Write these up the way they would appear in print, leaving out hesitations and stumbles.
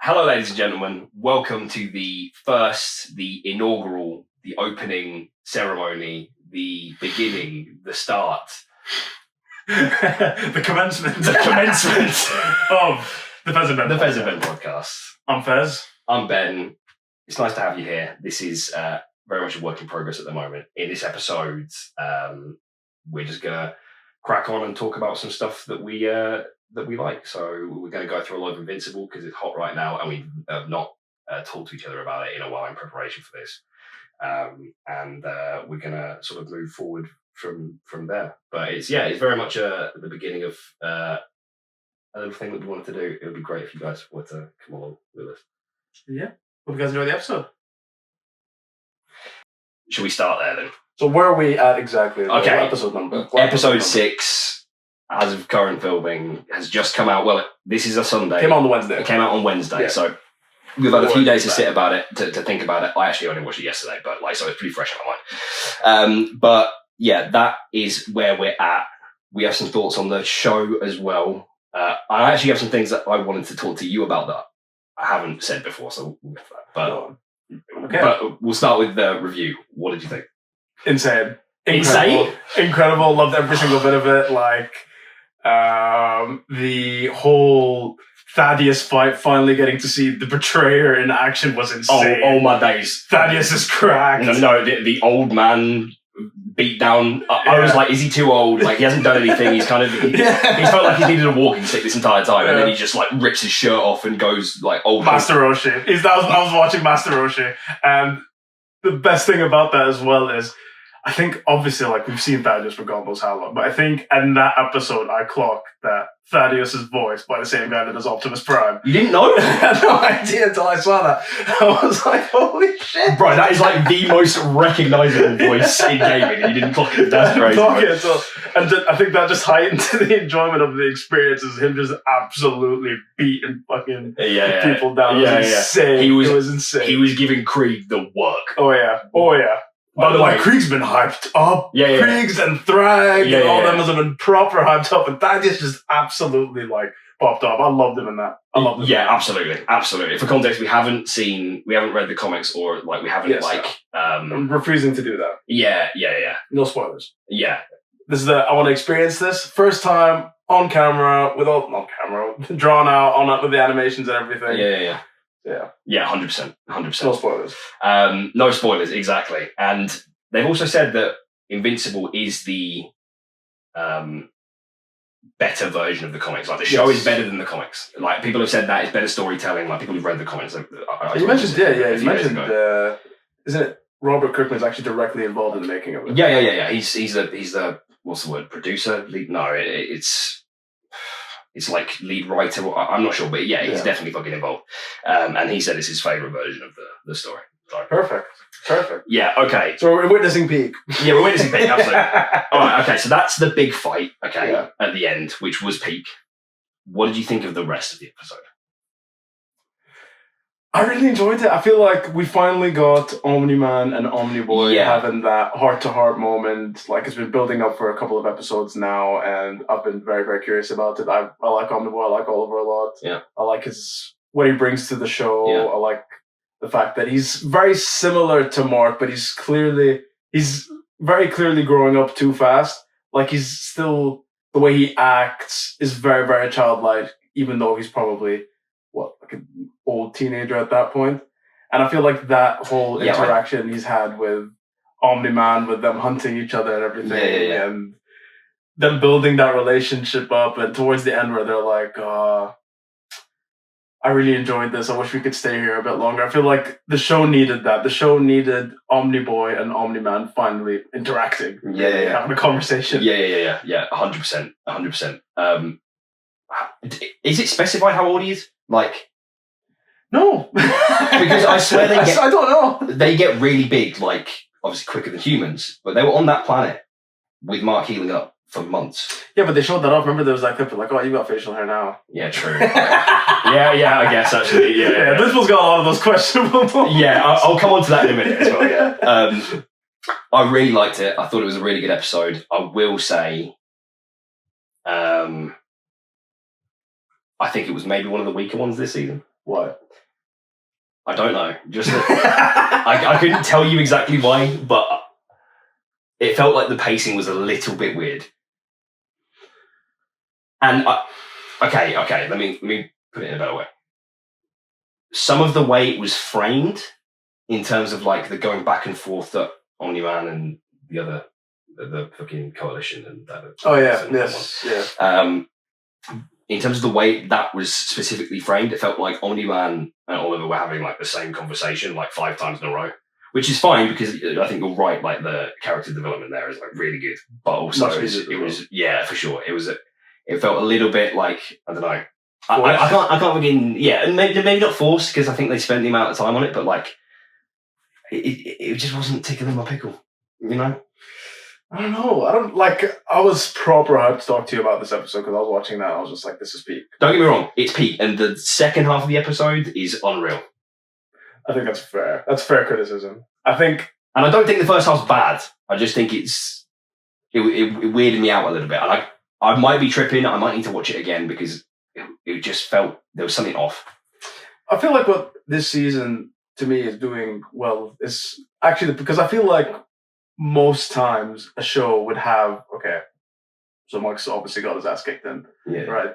Hello, ladies and gentlemen. Welcome to the inaugural, the opening ceremony, the beginning, the start. the commencement. The commencement of the Fez Ben the Fez Ben Podcast. I'm Fez. I'm Ben. It's nice to have you here. This is very much a work in progress at the moment. In this episode, we're just going to crack on and talk about some stuff that we like. So we're going to go through a lot of Invincible because it's hot right now and we have not talked to each other about it in a while in preparation for this. And we're going to sort of move forward from there. But it's very much the beginning of a little thing that we wanted to do. It would be great if you guys were to come along with us. Yeah. Hope you guys enjoy the episode. Should we start there then? So where are we at exactly? Okay. Episode number? Episode 6, as of current filming, has just come out. Well, this is a Sunday. Came out on Wednesday. It came out on Wednesday, yeah. So we've had a few days to sit about it, to think about it. I actually only watched it yesterday, but so it's pretty fresh in my mind. But yeah, that is where we're at. We have some thoughts on the show as well. I actually have some things that I wanted to talk to you about that I haven't said before, so we'll get to that. But we'll start with the review. What did you think? Insane. Incredible. Loved every single bit of it. Like the whole Thaddeus fight, finally getting to see the betrayer in action was insane. Oh my days. Thaddeus is cracked. No, the old man beat down. I was like, is he too old? Like, he hasn't done anything. He's kind of he felt like he needed a walking stick this entire time, and then he just like rips his shirt off and goes like old Master Roshi. I was watching Master Roshi, and the best thing about that as well is, I think obviously like we've seen Thaddeus for God knows how long, but I think in that episode I clocked that Thaddeus is voiced by the same guy that does Optimus Prime. You didn't know? I had no idea until I saw that. I was like, holy shit. Bro, that is like the most recognisable voice in gaming, and you didn't clock it. That's crazy. And I think that just heightened the enjoyment of the experience, is him just absolutely beating fucking people down. It was insane. It was insane. He was giving Krieg the work. Oh yeah. By the way, Krieg's been hyped up. Krieg's and Thrag and all them have been proper hyped up, and Thaddeus just absolutely like popped up. I loved him in that. Yeah, absolutely. For context, we haven't read the comics, or like we haven't I'm refusing to do that. Yeah. No spoilers. Yeah. I want to experience this first time on camera, drawn out with the animations and everything. Yeah, 100%. No spoilers. No spoilers, exactly. And they've also said that Invincible is the better version of the comics. Like, the show is better than the comics. Like, people have said that it's better storytelling. Like, people who've read the comics. You mentioned, isn't it Robert Kirkman's actually directly involved in the making of it? Yeah. He's the what's the word? Producer? Lead? No, it's like lead writer. I'm not sure, but he's definitely fucking involved. And he said it's his favourite version of the story. So. Perfect. Yeah, okay. So we're witnessing peak. Yeah, we're witnessing peak, absolutely. All right, okay, so that's the big fight, at the end, which was peak. What did you think of the rest of the episode? I really enjoyed it. I feel like we finally got Omni-Man and Omni-Boy having that heart-to-heart moment. Like, it's been building up for a couple of episodes now, and I've been very, very curious about it. I like Omni-Boy. I like Oliver a lot. Yeah. I like what he brings to the show. Yeah. I like the fact that he's very similar to Mark, but he's very clearly growing up too fast. Like, he's still, the way he acts is very, very childlike, even though he's probably like an old teenager at that point. And I feel like that whole interaction he's had with Omni-Man, with them hunting each other and everything, and them building that relationship up, and towards the end where they're like, I really enjoyed this. I wish we could stay here a bit longer. I feel like the show needed that. The show needed Omni-Boy and Omni-Man finally interacting. Having a conversation. Yeah. 100%. Is it specified how old he is? Like, no, because I swear I don't know. They get really big, like obviously quicker than humans, but they were on that planet with Mark healing up for months. Yeah, but they showed that off. Remember, there was that clip of like, oh, you got facial hair now. Yeah, true. yeah, I guess actually. Yeah. This one's got a lot of those questionable moments. Yeah, I'll come on to that in a minute as well. Yeah. I really liked it. I thought it was a really good episode. I will say, I think it was maybe one of the weaker ones this season. What? I don't know. Just I couldn't tell you exactly why, but it felt like the pacing was a little bit weird. And okay. Let me put it in a better way. Some of the way it was framed, in terms of like the going back and forth that Omni-Man and the other, the fucking coalition and that. Oh yeah, yes, yeah. In terms of the way that was specifically framed, it felt like Omni-Man and Oliver were having like the same conversation like 5 times in a row, which is fine because I think you're right. Like the character development there is like really good, but also it was yeah, for sure. It felt a little bit like, I don't know. I can't begin. Yeah, and maybe not forced because I think they spent the amount of time on it, but like it just wasn't tickling my pickle, you know. I don't know. I was proper hyped to talk to you about this episode because I was watching that and I was just like, this is peak. Don't get me wrong, it's peak, and the second half of the episode is unreal. I think that's fair. That's fair criticism. I think, and I don't think the first half's bad. I just think it weirded me out a little bit, and I might be tripping. I might need to watch it again because it just felt there was something off. I feel like what this season to me is doing well is actually because I feel like most times a show would have, okay, so Mark's obviously got his ass kicked in, right?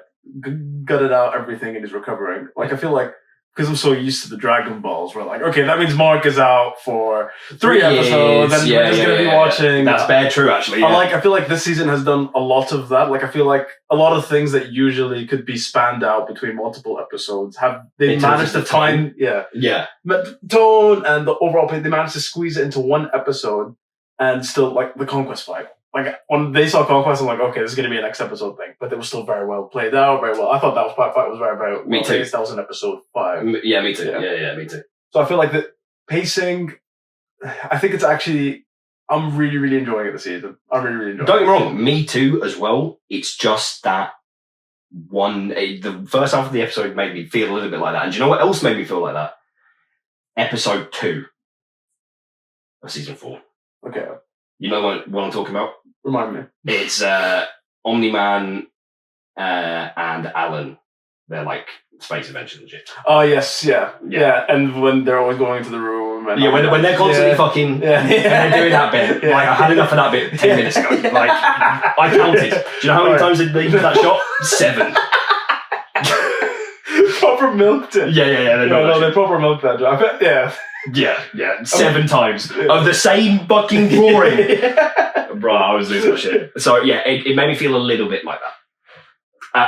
Gutted out everything and he's recovering. Like, I feel like, because I'm so used to the Dragon Balls, we're like, okay, that means Mark is out for 3 episodes, and we're just going to be watching. That's bare true, actually. I feel like this season has done a lot of that. Like, I feel like a lot of things that usually could be spanned out between multiple episodes they managed to find, tone and the overall play. They managed to squeeze it into one episode. And still, like, the Conquest fight. Like, when they saw Conquest, I'm like, okay, this is going to be a next episode thing. But it was still very well played out, very well. I thought that fight was very, very well. Me too. That was in episode 5. Yeah, me too. Yeah, me too. So I feel like the pacing, I think it's actually, I'm really, really enjoying it this season. I'm really, really enjoying it. Don't get me wrong, me too as well. It's just that the first half of the episode made me feel a little bit like that. And do you know what else made me feel like that? Episode 2 of season 4. Okay. You know what I'm talking about? Remind me. It's Omni-Man and Alan. They're like space adventures and shit. Oh, yes, yeah. And when they're always going into the room. And when they're constantly fucking when they're doing that bit. Like, I had enough of that bit 10 minutes ago. Like, I counted. Do you know how many times they did that shot? 7. Proper milked it. Yeah. They proper milked that. I bet, Yeah, 7 times of the same fucking drawing. Bro, I was losing my shit. So yeah, it made me feel a little bit like that.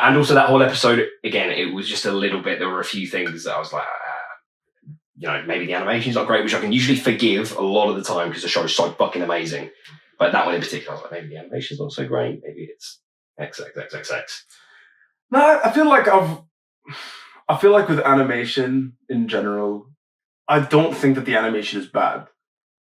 And also that whole episode, again, it was just a little bit, there were a few things that I was like, maybe the animation's not great, which I can usually forgive a lot of the time because the show is so fucking amazing. But that one in particular, I was like, maybe the animation's not so great, maybe it's XXXXX. No, I feel like with animation in general, I don't think that the animation is bad.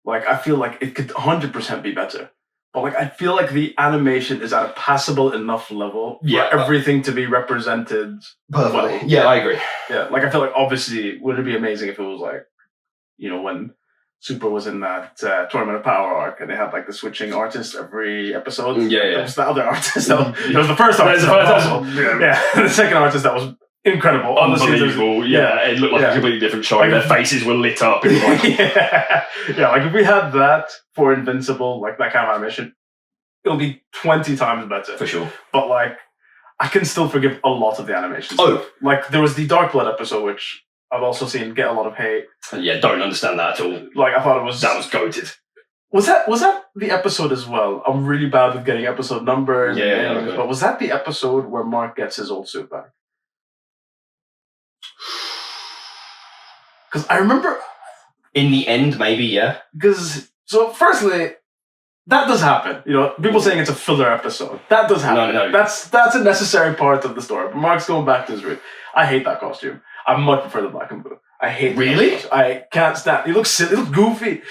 Like, I feel like it could 100% be better. But, like, I feel like the animation is at a passable enough level for everything to be represented perfectly. Yeah, I agree. Yeah, like, I feel like, obviously, would it be amazing if it was, like, when Super was in that Tournament of Power arc and they had, like, the switching artist every episode? Yeah. It was the other artist. It was the first artist. The second artist that was incredible. Unbelievable. It looked like a completely different show. Like, their faces were lit up. It was like, like if we had that for Invincible, like that kind of animation, it'll be 20 times better. For sure. But like, I can still forgive a lot of the animation stuff. Like, there was the Dark Blood episode, which I've also seen get a lot of hate. Yeah, don't understand that at all. Like, I thought that was goated. Was that the episode as well? I'm really bad with getting episode numbers. But was that the episode where Mark gets his old suit back? Because I remember... In the end, maybe, yeah. Because, so firstly, that does happen. People saying it's a filler episode. That does happen. No. That's a necessary part of the story. But Mark's going back to his root. I hate that costume. I much prefer the black and blue. I hate Really? I can't stand. He looks silly. He looks goofy.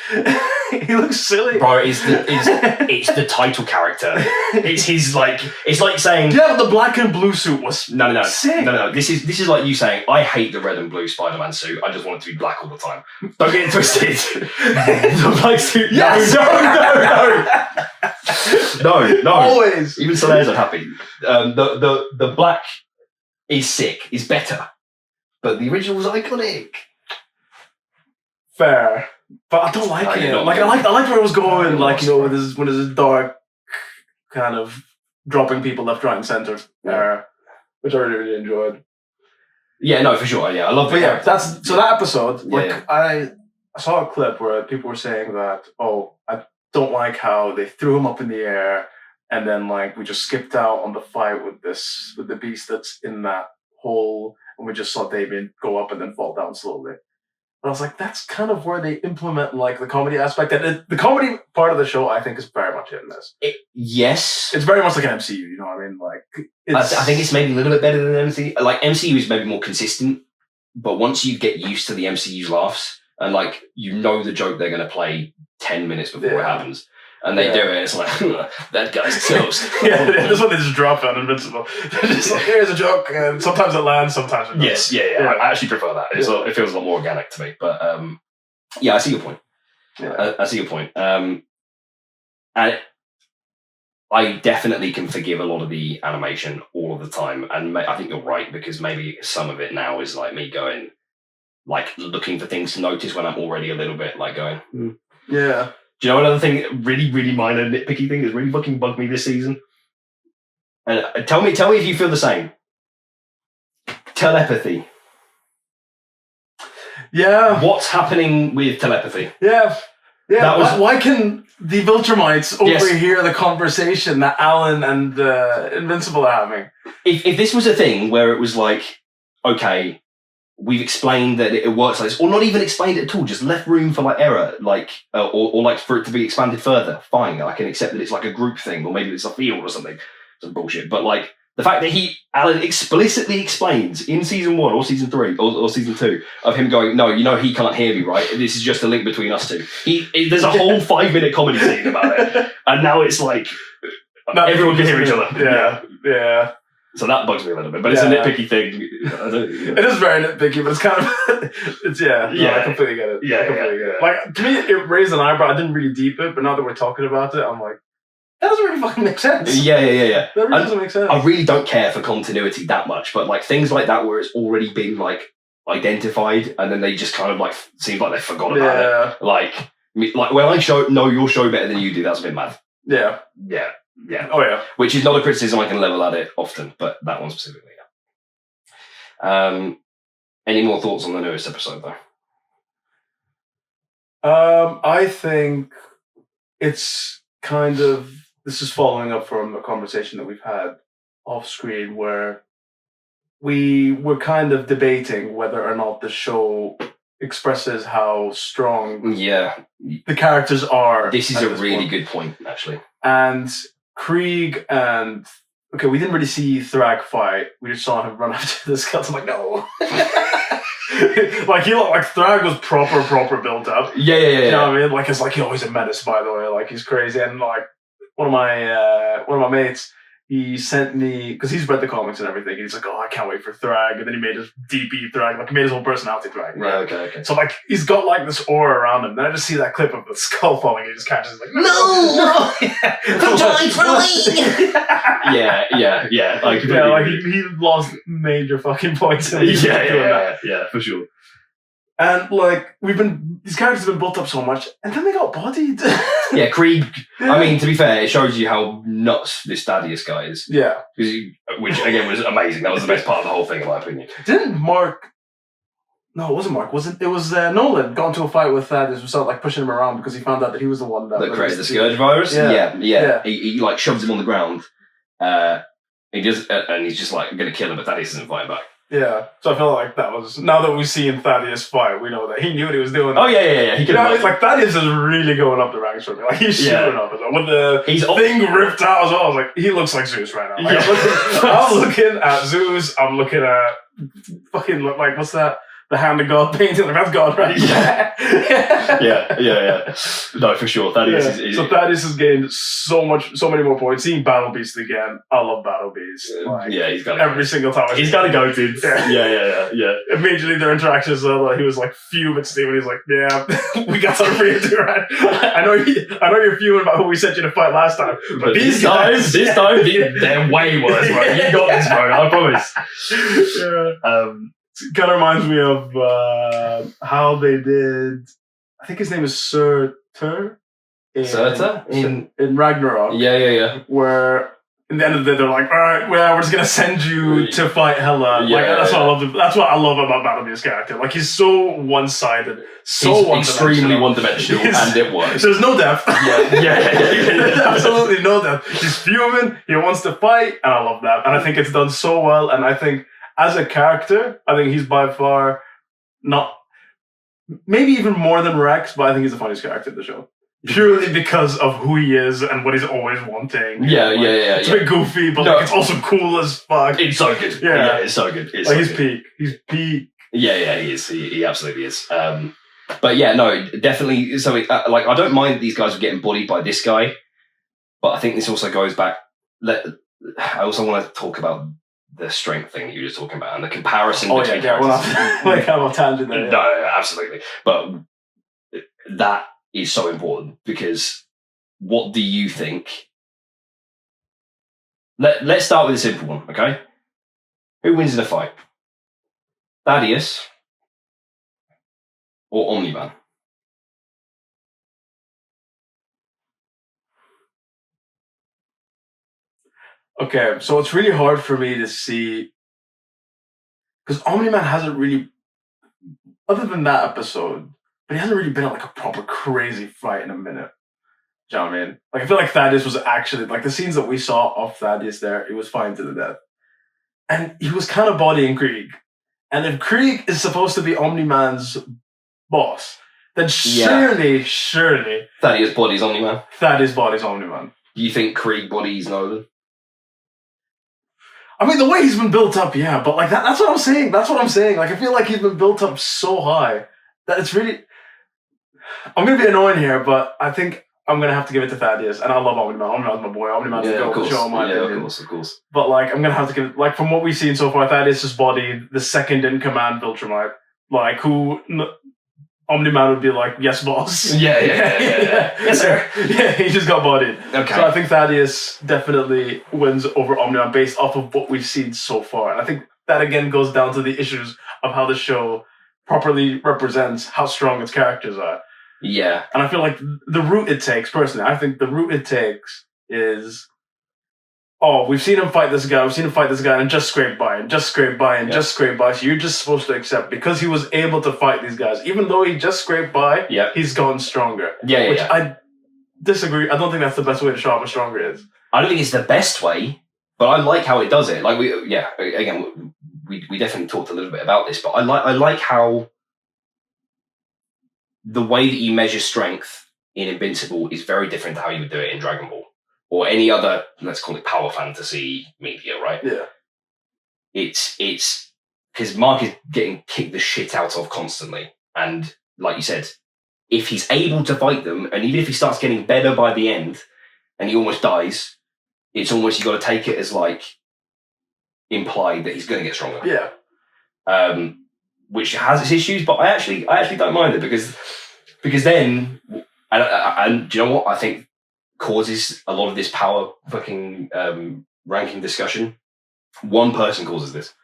He looks silly. Bro, it's the title character. It's his, like, it's like saying, yeah, but the black and blue suit was no sick. No. This is like you saying, I hate the red and blue Spider-Man suit. I just want it to be black all the time. Don't get it twisted. The black suit. Yes. No. Always. Even Solaire's not happy. The black is sick. Is better. but the original was iconic. Fair, but I don't like it. Like I like where it was going. Like with his dark kind of dropping people left, right, and center, which I really enjoyed. Yeah, no, for sure. Yeah, I love. But yeah, that episode. I saw a clip where people were saying that, I don't like how they threw him up in the air, and then like we just skipped out on the fight with the beast that's in that hole, and we just saw Damien go up and then fall down slowly. I was like, that's kind of where they implement like the comedy aspect. And the comedy part of the show, I think, is very much in this. Yes. It's very much like an MCU, you know what I mean? Like, I think it's maybe a little bit better than MCU. Like, MCU is maybe more consistent, but once you get used to the MCU's laughs, and like, you know the joke they're going to play 10 minutes before it happens, and they do it, it's like, that guy's toast. That's what they just drop on Invincible. They're just like, here's a joke, and sometimes it lands, sometimes it doesn't. Yes, I actually prefer that. It feels a lot more organic to me. But I see your point. Yeah. I see your point. And I definitely can forgive a lot of the animation all of the time. And I think you're right, because maybe some of it now is like me going, like looking for things to notice when I'm already a little bit like going, Yeah. Do you know another thing, really, really minor nitpicky thing that's really fucking bugged me this season? And tell me if you feel the same. Telepathy. Yeah. What's happening with telepathy? Yeah. Why can the Viltrumites overhear the conversation that Alan and Invincible are having? If this was a thing where it was like, okay, we've explained that it works like this, or not even explained it at all, just left room for like error, like or like for it to be expanded further. Fine, I can accept that it's like a group thing, or maybe it's a field or something, some bullshit. But like the fact that Alan explicitly explains in season 1 or season 3 or season 2 of him going, no, he can't hear me, right? This is just a link between us two. There's a whole 5-minute comedy scene about it, and now it's like everyone can hear each other. Yeah. So that bugs me a little bit, but it's a nitpicky thing. It is very nitpicky, but it's kind of, I completely get it. Yeah. Like, to me, it raised an eyebrow. I didn't really deep it, but now that we're talking about it, I'm like, that doesn't really fucking make sense. Yeah. That really doesn't make sense. I really don't care for continuity that much, but like things like that where it's already been like identified, and then they just kind of like seems like they forgot about it. Like when I know your show better than you do, that's a bit mad. Yeah. Oh yeah. Which is not a criticism I can level at it often, but that one specifically. Yeah. Any more thoughts on the newest episode though? I think it's kind of, this is following up from a conversation that we've had off screen where we were kind of debating whether or not the show expresses how strong the characters are. This is a really good point, actually. And Krieg and we didn't really see Thrag fight. We just saw him run after the skeleton. I'm like, no. Like he looked like Thrag was proper built up. Yeah. You know what I mean? Like it's like he's a menace, by the way. Like he's crazy. And like one of my mates, he sent me, because he's read the comics and everything. He's like, I can't wait for Thrag. And then he made his DP Thrag, like he made his whole personality Thrag. Right? Yeah, okay. So like he's got like this aura around him. Then I just see that clip of the skull falling. He just catches it like, no. Yeah. Like he lost major fucking points. Yeah, for sure. And like these characters have been built up so much, and then they got bodied. Yeah, Krieg. Yeah. I mean, to be fair, it shows you how nuts this Thaddeus guy is. Yeah, which again was amazing. That was the best part of the whole thing, in my opinion. Didn't Mark? No, it wasn't Mark. It was Nolan got into a fight with Thaddeus, was like pushing him around because he found out that he was the one that created the Scourge virus. Yeah. He like shoves him on the ground. He just and he's just like going to kill him, but Thaddeus isn't fighting back. Yeah, so I feel like that was, now that we've seen Thaddeus fight, we know that he knew what he was doing. Oh yeah. He could. It's like Thaddeus is really going up the ranks for me. Like he's shooting up as well. With the thing ripped out as well, I was like, he looks like Zeus right now. Like, I'm looking at Zeus. I'm looking at fucking like what's that? The Hand of God painting. Like that's God, right? Yeah. No, for sure. Thaddeus is. So Thaddeus has gained so many more points. Seeing Battle Beast again, I love Battle Beast. Like, he's got every single time. He's got to go, dude. Yeah. Immediately their interactions, he was like fuming at Steven. He's like, "Yeah, we got something for you to do, right? I know you're fuming about who we sent you to fight last time, but these guys, this time, they're way worse, bro. You got this, bro. I promise." kind of reminds me of how they did. I think his name is Surtur. Surtur? In Ragnarok. Yeah. Where in the end of the day they're like, all right, well, we're just gonna send you to fight Hela. That's what I love. That's what I love about Balamir's character. Like he's so one-sided, he's extremely one-dimensional, and it works. There's no depth. Yeah. Absolutely no depth. He's fuming. He wants to fight, and I love that. And I think it's done so well. And I think as a character, I think he's by far not, maybe even more than Rex, but I think he's the funniest character in the show. Purely because of who he is and what he's always wanting. Yeah. It's a bit goofy, but like, it's also cool as fuck. It's so good. Yeah, it's so good. It's like so he's good. peak. He's peak. Yeah, he is. He absolutely is. But yeah, no, definitely. So, like, I don't mind that these guys are getting bullied by this guy, but I think this also goes back. I also want to talk about the strength thing you were just talking about and the comparison between characters. Like, have a tangent there. No, absolutely. But that is so important because what do you think? Let's start with a simple one, okay? Who wins in a fight? Thaddeus or Omni-Man? Okay, so it's really hard for me to see because Omni-Man hasn't really, other than that episode, but he hasn't really been in like a proper crazy fight in a minute. Do you know what I mean? Like I feel like Thaddeus was actually like the scenes that we saw of Thaddeus there, he was fighting to the death. And he was kind of bodying Krieg. And if Krieg is supposed to be Omni-Man's boss, then surely Thaddeus bodies Omni-Man. Thaddeus bodies Omni-Man. Do you think Krieg bodies Nolan? I mean, the way he's been built up, yeah, but like that's what I'm saying. That's what I'm saying. Like I feel like he's been built up so high that it's really. I'm gonna be annoying here, but I think I'm gonna have to give it to Thaddeus, and I love Omni-Man. Omni-Man's my boy. Omni-Man's the goat of the show, in my opinion. Of course. But like, I'm gonna have to give, like, from what we've seen so far, Thaddeus' body, the second in command, Viltrumite, like, who Omni-Man would be like, yes, boss. Yeah. Yes, sir. Yeah, he just got bodied. Okay. So I think Thaddeus definitely wins over Omni-Man based off of what we've seen so far, and I think that again goes down to the issues of how the show properly represents how strong its characters are. Yeah. And I feel like the route it takes, personally, I think the route it takes is, we've seen him fight this guy, and just scrape by, just scrape by. So you're just supposed to accept, because he was able to fight these guys, even though he just scraped by, he's gotten stronger. Which I disagree. I don't think that's the best way to show how much stronger he is. I don't think it's the best way, but I like how it does it. Like, we definitely talked a little bit about this, but I like how the way that you measure strength in Invincible is very different to how you would do it in Dragon Ball or any other, let's call it power fantasy media, right? Yeah. It's because Mark is getting kicked the shit out of constantly. And like you said, if he's able to fight them, and even if he starts getting better by the end and he almost dies, it's almost, you got to take it as like implied that he's going to get stronger. Yeah. Which has its issues, but I actually don't mind it because then, and do you know what I think causes a lot of this power fucking ranking discussion? One person causes this.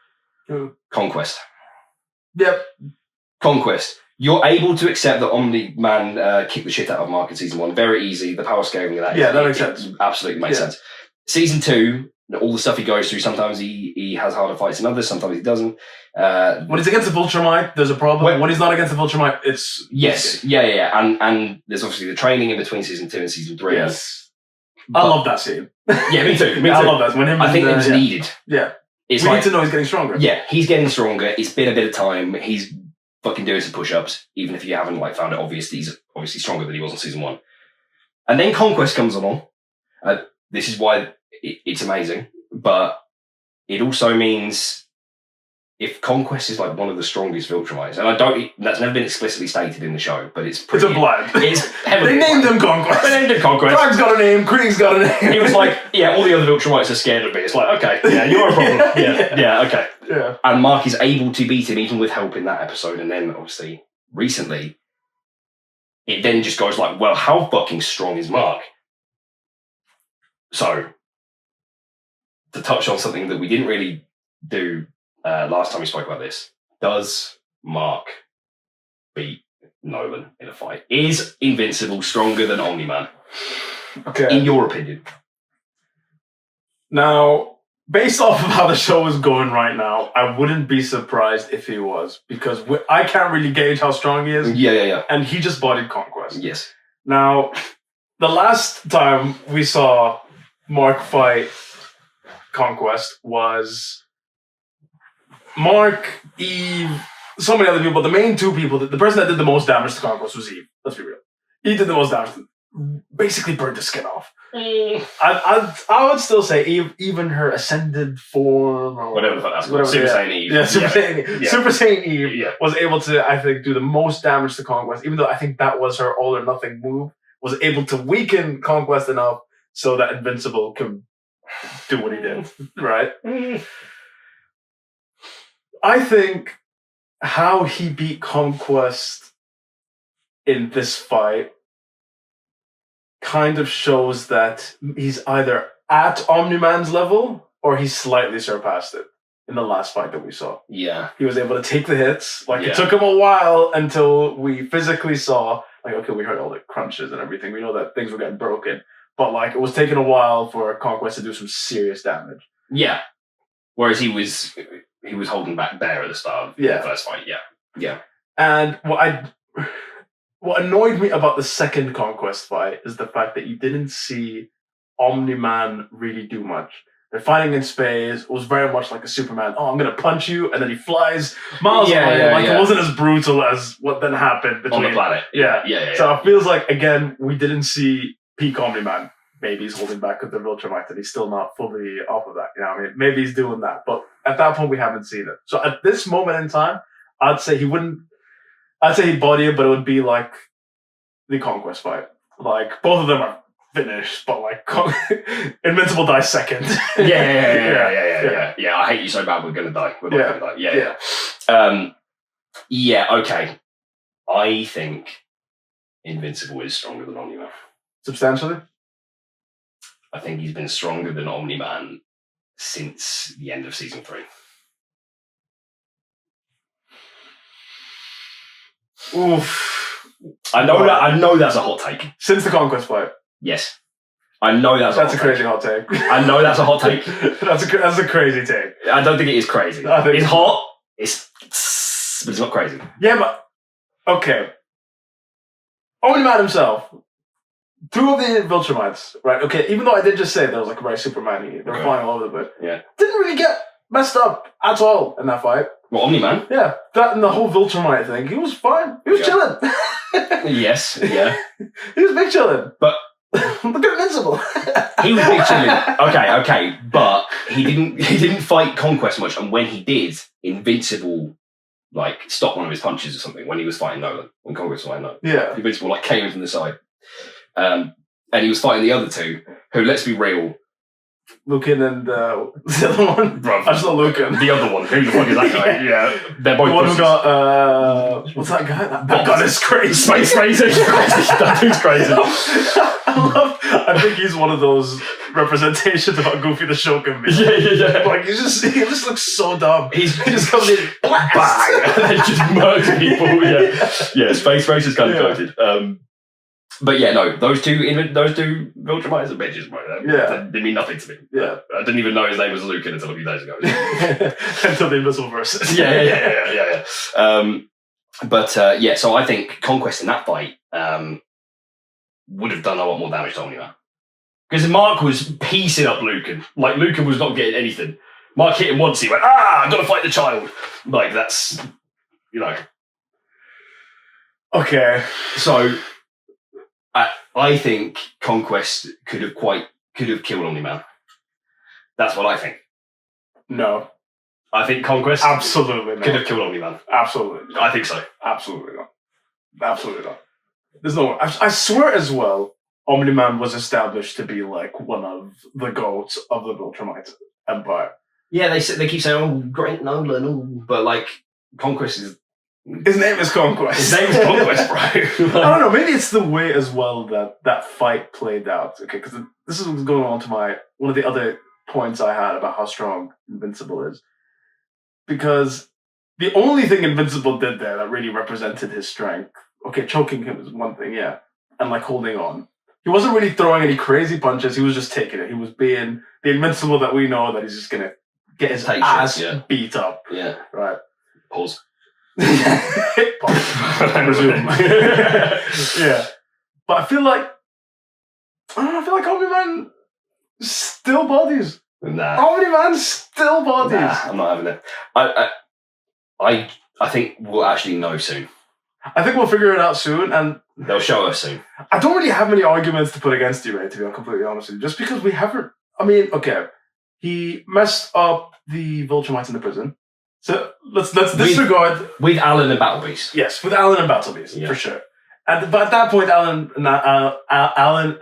Who? Conquest. Yep. Conquest. You're able to accept that Omni-Man kicked the shit out of Mark in season 1. Very easy. The power scaling of that. That makes sense. Absolutely makes sense. Season 2, all the stuff he goes through, sometimes he has harder fights than others, sometimes he doesn't. When he's against the Viltrumite, there's a problem. When he's not against the Viltrumite, it's... Yes, yeah. And there's obviously the training in between season 2 and season 3. Yes. I love that scene. Yeah, me too. I love that. When I think it was needed. Yeah. We It's like, need to know he's getting stronger. Yeah, he's getting stronger. It's been a bit of time. He's fucking doing some push-ups, even if you haven't like found it obvious that he's obviously stronger than he was in season 1. And then Conquest comes along. This is why it's amazing. But it also means if Conquest is like one of the strongest Viltrumites, and that's never been explicitly stated in the show, but it's pretty... It's implied. It's heavily They named him Conquest. They named him Conquest. Krag's got a name, Krieg's got a name. He was like, all the other Viltrumites are scared of me. It's like, okay, you're a problem. Okay. Yeah. And Mark is able to beat him even with help in that episode. And then obviously recently, it then just goes like, well, how fucking strong is Mark? So, to touch on something that we didn't really do last time we spoke about this, Does Mark beat Nolan in a fight? Is Invincible stronger than Omni-Man? Okay. In your opinion? Now, based off of how the show is going right now, I wouldn't be surprised if he was, because I can't really gauge how strong he is. Yeah. And he just bodied Conquest. Yes. Now, the last time we saw Mark fight Conquest was Mark, Eve, so many other people, but the main two people, the person that did the most damage to Conquest was Eve. Let's be real. He did the most damage. Basically burned the skin off. I would still say Eve, even her ascended form or whatever the fuck that's called. Super Saiyan Eve. Yeah, Super Saiyan Eve Yeah. was able to, I think, do the most damage to Conquest, even though I think that was her all or nothing move, was able to weaken Conquest enough so that Invincible could do what he did, right? I think how he beat Conquest in this fight kind of shows that he's either at Omni-Man's level or he's slightly surpassed it in the last fight that we saw. Yeah. He was able to take the hits. It took him a while until we physically saw, okay, we heard all the crunches and everything. We know that things were getting broken. But, it was taking a while for Conquest to do some serious damage. Yeah. Whereas he was holding back there at the start of the first fight. Yeah. And what annoyed me about the second Conquest fight is the fact that you didn't see Omni-Man really do much. They're fighting in space. It was very much like a Superman. Oh, I'm going to punch you. And then he flies miles away. It wasn't as brutal as what then happened between... On the planet. Yeah. So it feels like, again, we didn't see peak Omni-Man. Maybe he's holding back with the Viltrumite and he's still not fully off of that. Maybe he's doing that. But at that point, we haven't seen it. So at this moment in time, I'd say he'd body it, but it would be like the Conquest fight. Both of them are finished, but Invincible dies second. Yeah. I hate you so bad. We're gonna die. We're both gonna die. Yeah. Okay. I think Invincible is stronger than Omni-Man. Substantially? I think he's been stronger than Omni-Man since the end of season 3. Oof. I know that's a hot take. Since the Conquest fight. Yes. I know that's a crazy hot take. I know that's a hot take. That's a crazy take. I don't think it is crazy. It's hot. But it's not crazy. Yeah, but okay. Omni-Man himself. 2 of the Viltrumites, right? Okay, even though I did just say that was very Superman-y, they're flying all over the place. Yeah. Didn't really get messed up at all in that fight. Well, Omni-Man? Yeah, that and the whole Viltrumite thing, he was fine. He was chilling. Yes, yeah. He was big chilling. But look at Invincible. He was big chilling. Okay, but he didn't fight Conquest much, and when he did, Invincible stopped one of his punches or something when he was fighting Nolan. When Conquest was fighting Nolan. Yeah. Invincible came in from the side. And he was fighting the other two, who, let's be real, Lucan and the other one? Bruv. I just know Lucan. The other one. Who the fuck is that guy? Yeah. They're both the one who got, what's that guy? That guy is crazy. Space crazy. That dude's crazy. I think he's one of those representations of how goofy the show can be. Yeah. He just looks so dumb. He just comes in, bang, and then just murders people. Yeah. Space race is kind of goated. But yeah, no, those two Viltrumites are bitches, bro. They mean nothing to me. Yeah. I didn't even know his name was Lucan until a few days ago. Until the Invincible versus. Yeah. So I think Conquest in that fight would have done a lot more damage to Omni-Man. Because Mark was piecing up Lucan. Lucan was not getting anything. Mark hit him once, he went, I've got to fight the child. That's, Okay. So I think Conquest could have killed Omni-Man. That's what I think. No. I think Conquest absolutely could have killed Omni-Man. Absolutely. I think so. Absolutely not. Absolutely not. There's no. I swear as well, Omni-Man was established to be one of the goats of the Viltrumite Empire. Yeah, they keep saying, great Nolan, but Conquest is. His name is Conquest. His name is Conquest, bro. I don't know. Maybe it's the way as well that fight played out. Okay, because this is what's going on to one of the other points I had about how strong Invincible is. Because the only thing Invincible did there that really represented his strength. Okay, choking him is one thing, yeah, and like holding on. He wasn't really throwing any crazy punches. He was just taking it. He was being the Invincible that we know that he's just gonna get his ass beat up. Yeah. Right. Pause. I presume. Yeah. But I feel like Omni-Man still bodies. Nah. Omni-Man still bodies. Nah, I'm not having it. I think we'll actually know soon. I think we'll figure it out soon, and They'll show us soon. I don't really have many arguments to put against you, Ray, to be completely honest with you. Just because we haven't... I mean, okay, he messed up the Viltrumites in the prison. So let's disregard... With Alan and Battle Beast. Yes, with Alan and Battle Beast, for sure. But at that point, Alan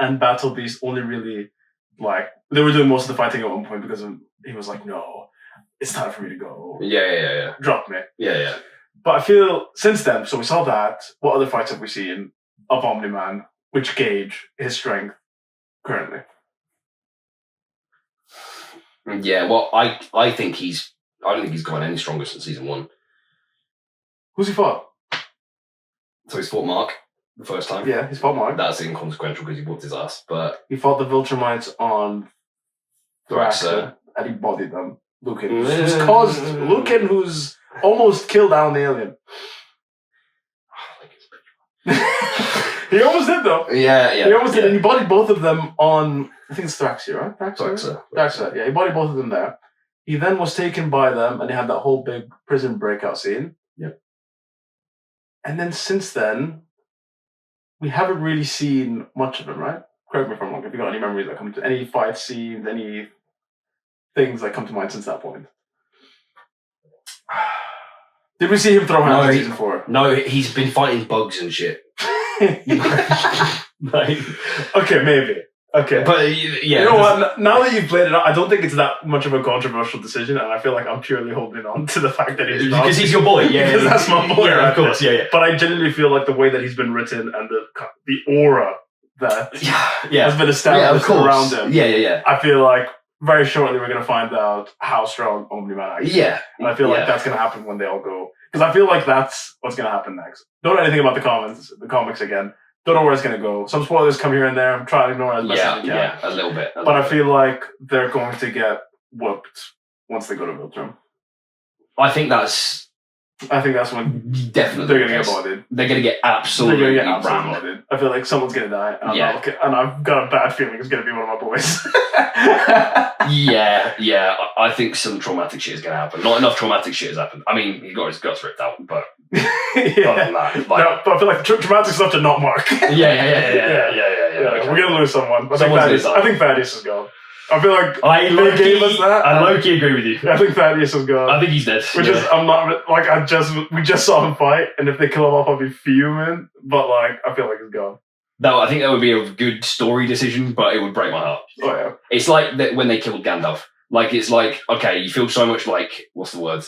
and Battle Beast only really, like... They were doing most of the fighting at one point because he was like, no, it's time for me to go. Yeah. Drop me. Yeah. But I feel since then, so we saw that. What other fights have we seen of Omni-Man which gauge his strength currently? Yeah, well, I don't think he's gotten any stronger since season 1. Who's he fought? So he's fought Mark the first time. Yeah, he's fought Mark. That's inconsequential because he whooped his ass. But he fought the Viltrumites on Thraxa, and he bodied them. Lucan, who's almost killed Alan the Alien. He almost did though. Yeah. He almost did, and he bodied both of them on. I think it's Thraxa, right? Thraxa. Yeah, he bodied both of them there. He then was taken by them, and they had that whole big prison breakout scene. Yep. And then since then, we haven't really seen much of him, right? Correct me if I'm wrong. Have you got any memories that come to any fight scenes, any things that come to mind since that point? Did we see him throw hands in season 4? No, he's been fighting bugs and shit. Like, okay, maybe. Okay. But yeah. You know what? Now that you've played it out, I don't think it's that much of a controversial decision, and I feel like I'm purely holding on to the fact that he's not. Because he's your boy. Yeah. Because that's my boy. Yeah, of course. Yeah. But I genuinely feel like the way that he's been written and the aura that has been established around him. Yeah. I feel like very shortly we're going to find out how strong Omni-Man actually is. Yeah. And I feel like that's going to happen when they all go. Because I feel like that's what's going to happen next. Don't know anything about the comics again. Don't know where it's going to go. Some spoilers come here and there. I'm trying to ignore it as best as I can. Yeah, a little bit. But I feel like they're going to get whooped once they go to Viltrum. I think that's when definitely they're going to get bodied. They're going to get absolutely bodied. I feel like someone's going to die. And I've got a bad feeling it's going to be one of my boys. Yeah. I think some traumatic shit is going to happen. Not enough traumatic shit has happened. I mean, he got his guts ripped out, but other than that, but I feel like traumatic stuff to not Mark. Yeah. Okay. We're going to lose someone. I think Thaddeus is gone. I feel like they gave us that. I low-key agree with you. I think Thaddeus is gone. I think he's dead. We just saw him fight, and if they kill him off, I'll be fuming. But like, I feel like he's gone. No, I think that would be a good story decision, but it would break my heart. Oh yeah. It's like when they killed Gandalf. Like, it's like, okay, you feel so much like, what's the word?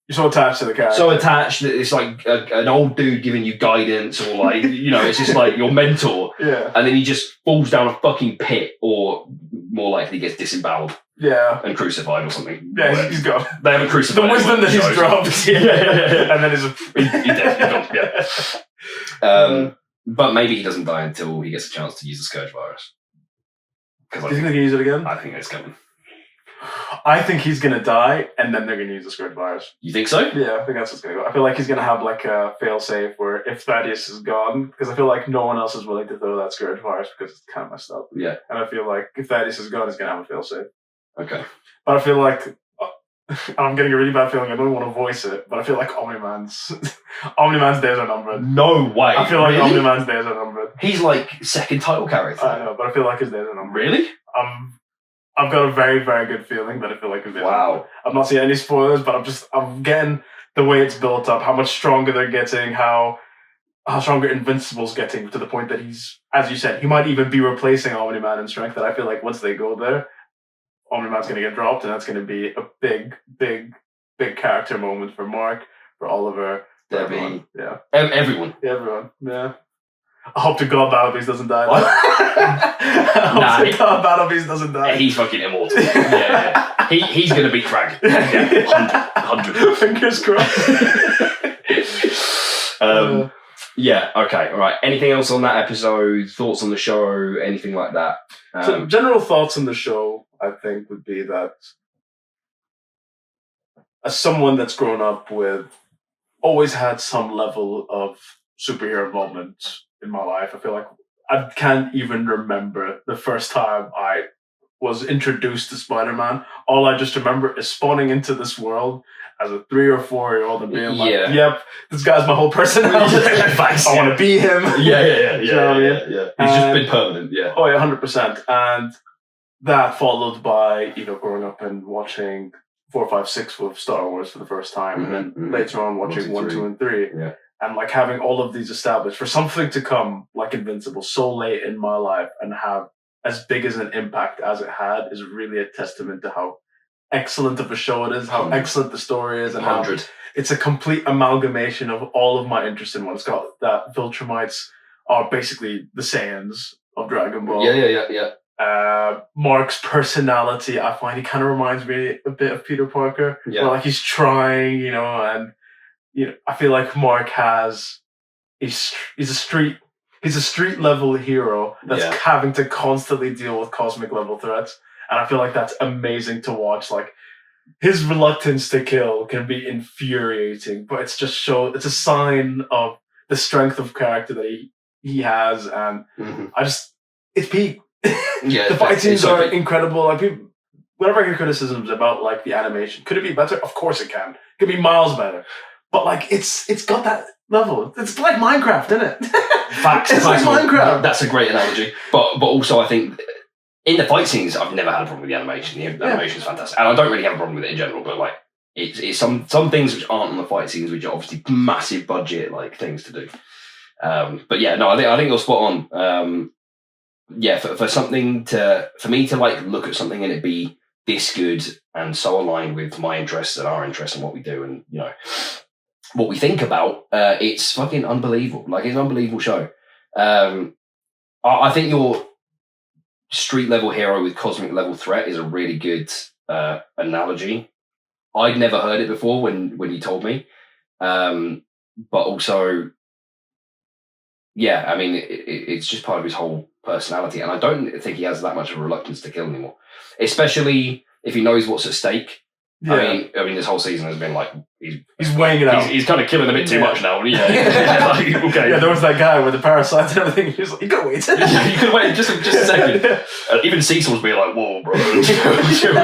You're so attached to the character. So attached that it's like an old dude giving you guidance, or like, it's just like your mentor. Yeah. And then he just falls down a fucking pit, or more likely gets disemboweled. Yeah. And crucified or something. Yeah, he's gone. They haven't crucified the wisdom that he's dropped. Yeah. And then he's definitely gone. Yeah. But maybe he doesn't die until he gets a chance to use the Scourge virus. Do you think they can use it again? I think it's coming. I think he's going to die, and then they're going to use the Scourge virus. You think so? Yeah, I think that's what's going to go. I feel like he's going to have like a fail-safe where if Thaddeus is gone, because I feel like no one else is willing to throw that Scourge virus because it's kind of messed up. Yeah. And I feel like if Thaddeus is gone, he's going to have a fail-safe. Okay. But I feel like, I'm getting a really bad feeling, I don't want to voice it, but I feel like Omni-Man's days are numbered. No way. I feel like Omni-Man's days are numbered. He's like second title character. I know, but I feel like his days are numbered. Really? I've got a very, very good feeling that I feel like his days are numbered. I'm not seeing any spoilers, but I'm getting the way it's built up, how much stronger they're getting, how stronger Invincible's getting, to the point that he's, as you said, he might even be replacing Omni-Man in strength. That I feel like once they go there, Omni-Man's going to get dropped, and that's going to be a big, big, big character moment for Mark, for Oliver, Debbie. Yeah. Everyone. Everyone, yeah. I hope to God Battle Beast doesn't die. What? I hope to God Battle Beast doesn't die. He's fucking immortal. Yeah. He's going to beat Dragon. Yeah, 100. Fingers crossed. Yeah, okay, all right. Anything else on that episode? Thoughts on the show? Anything like that? So general thoughts on the show, I think, would be that as someone that's grown up with, always had some level of superhero involvement in my life, I feel like I can't even remember the first time I was introduced to Spider-Man. All I just remember is spawning into this world as a 3 or 4-year-old and being like, yep, this guy's my whole personality. I want to be him. Yeah. You know what I mean? Yeah. He's just been permanent, yeah. Oh, yeah, 100%. And that followed by, growing up and watching 4, 5, 6 with Star Wars for the first time, and then later on watching 1, 2, and 3. Yeah. And like having all of these established for something to come like Invincible so late in my life and have as big as an impact as it had is really a testament to how excellent of a show it is, how excellent the story is, and 100. how it's a complete amalgamation of all of my interest in one. It's got that Viltrumites are basically the Saiyans of Dragon Ball. Yeah. Mark's personality, I find he kind of reminds me a bit of Peter Parker. Yeah. Where, like, he's trying, and I feel like Mark he's a street level hero that's having to constantly deal with cosmic level threats. And I feel like that's amazing to watch. Like, his reluctance to kill can be infuriating, but it's a sign of the strength of character that he has. And it's peak. Yeah, the fight scenes are incredible. Like, whenever I hear criticisms about like the animation, could it be better? Of course it can. It could be miles better. But like, it's got that level. It's like Minecraft, isn't it? Facts. It's like Minecraft. That's a great analogy. But also, I think in the fight scenes, I've never had a problem with the animation. The animation is fantastic, and I don't really have a problem with it in general. But like, it's some things which aren't on the fight scenes, which are obviously massive budget like things to do. But yeah, no, I think you're spot on. Yeah, for me to like look at something and it be this good and so aligned with my interests and our interests and what we do and what we think about, it's fucking unbelievable. Like, it's an unbelievable show. I think your street level hero with cosmic level threat is a really good analogy. I'd never heard it before when you told me, but also, yeah, I mean, it's just part of his whole personality, and I don't think he has that much of a reluctance to kill anymore, especially if he knows what's at stake. Yeah. I mean, this whole season has been like he's weighing it out. He's kind of killing a bit too much now. Yeah, like, okay. Yeah, there was that guy with the parasites and everything. He was like, "You gotta wait." You could wait just a second. Even Cecil's being like, "Whoa, bro,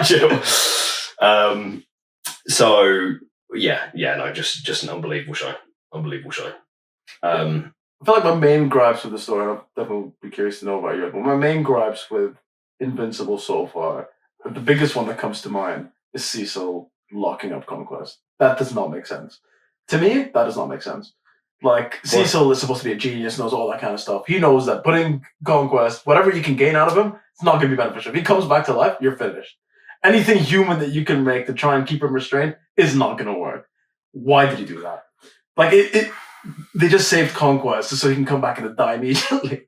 chill." So no, just an unbelievable show. I feel like my main gripes with the story, and I'll definitely be curious to know about yours, but my main gripes with Invincible so far, the biggest one that comes to mind is Cecil locking up Conquest. That does not make sense. To me, that does not make sense. Like, Cecil is supposed to be a genius, knows all that kind of stuff. He knows that putting Conquest, whatever you can gain out of him, it's not going to be beneficial. If he comes back to life, you're finished. Anything human that you can make to try and keep him restrained is not going to work. Why did he do that? Like, they just saved Conquest so he can come back and die immediately.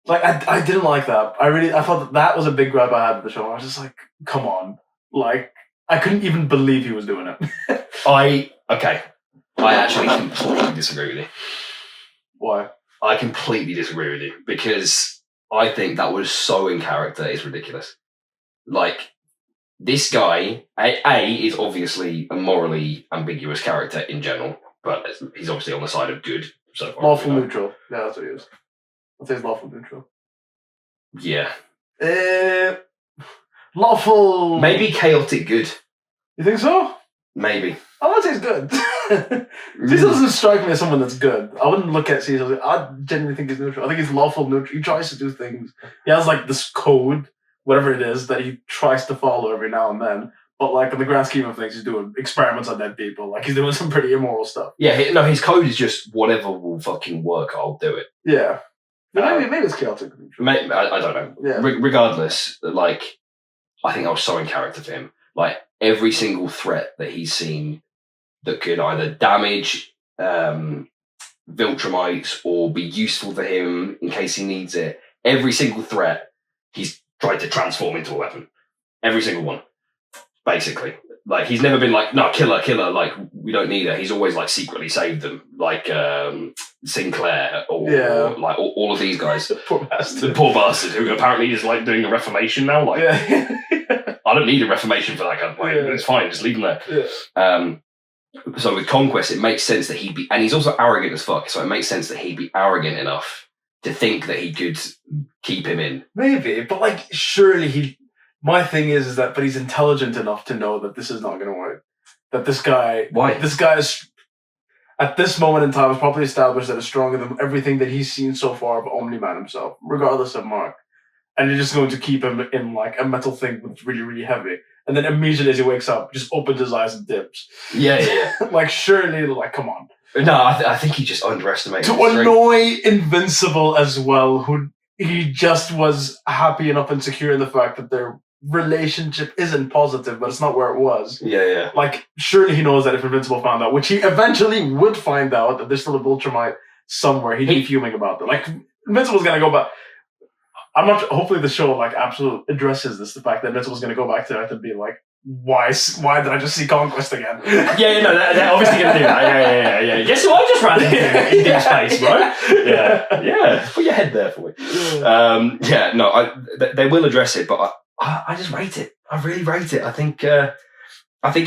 Like, I didn't like that. I thought that was a big gripe I had with the show. I was just like, come on. Like, I couldn't even believe he was doing it. I actually completely disagree with you. Why? I completely disagree with you because I think that was so in character, it's ridiculous. Like, this guy, A is obviously a morally ambiguous character in general, but he's obviously on the side of good so far. Lawful neutral. Yeah, that's what he is. I'd say he's lawful neutral. Yeah. Lawful. Maybe chaotic good. You think so? Maybe. I wouldn't say he's good. Cecil doesn't strike me as someone that's good. I wouldn't look at Cecil. I genuinely think he's neutral. I think he's lawful neutral. He tries to do things. He has like this code, whatever it is, that he tries to follow every now and then. But like in the grand scheme of things, he's doing experiments on dead people. Like he's doing some pretty immoral stuff. Yeah, his code is just whatever will fucking work, I'll do it. Yeah. Maybe it's chaotic. I don't know. Yeah. Regardless, like, I think I was so in character for him. Like, every single threat that he's seen that could either damage Viltrumites or be useful to him in case he needs it. Every single threat, he's tried to transform into a weapon. Every single one, basically. Like, he's never been like, no, kill her, like, we don't need her. He's always, like, secretly saved them. Like, Sinclair or like, all of these guys. Poor bastard. The poor bastard who apparently is, like, doing a reformation now. Like, I don't need a reformation for that kind of fight. It's fine, just leave him there. Yeah. So with Conquest, it makes sense that he'd be, and he's also arrogant as fuck, so it makes sense that he'd be arrogant enough to think that he could keep him in. Maybe, but like, surely my thing is that, but he's intelligent enough to know that this is not going to work. That this guy... Why? This guy is, at this moment in time, is probably established that is stronger than everything that he's seen so far of Omni-Man himself, regardless of Mark. And you're just going to keep him in like a metal thing that's really, really heavy. And then immediately as he wakes up, just opens his eyes and dips. Yeah. Like, surely, like, come on. No, I think he just underestimated To annoy Invincible as well, who he just was happy enough and secure in the fact that their relationship isn't positive, but it's not where it was. Yeah. Like, surely he knows that if Invincible found out, which he eventually would find out, that there's still a Viltrumite somewhere, he'd be fuming about it. Like, Invincible's gonna go back. I'm not. Hopefully, the show like absolutely addresses this. The fact that Invincible's going to go back to Earth and be like, "Why did I just see Conquest again?" They're obviously going to do that. Yeah. Guess who I just ran into in space, bro? Yeah. Put your head there for me. They will address it, but I just rate it. I really rate it. I think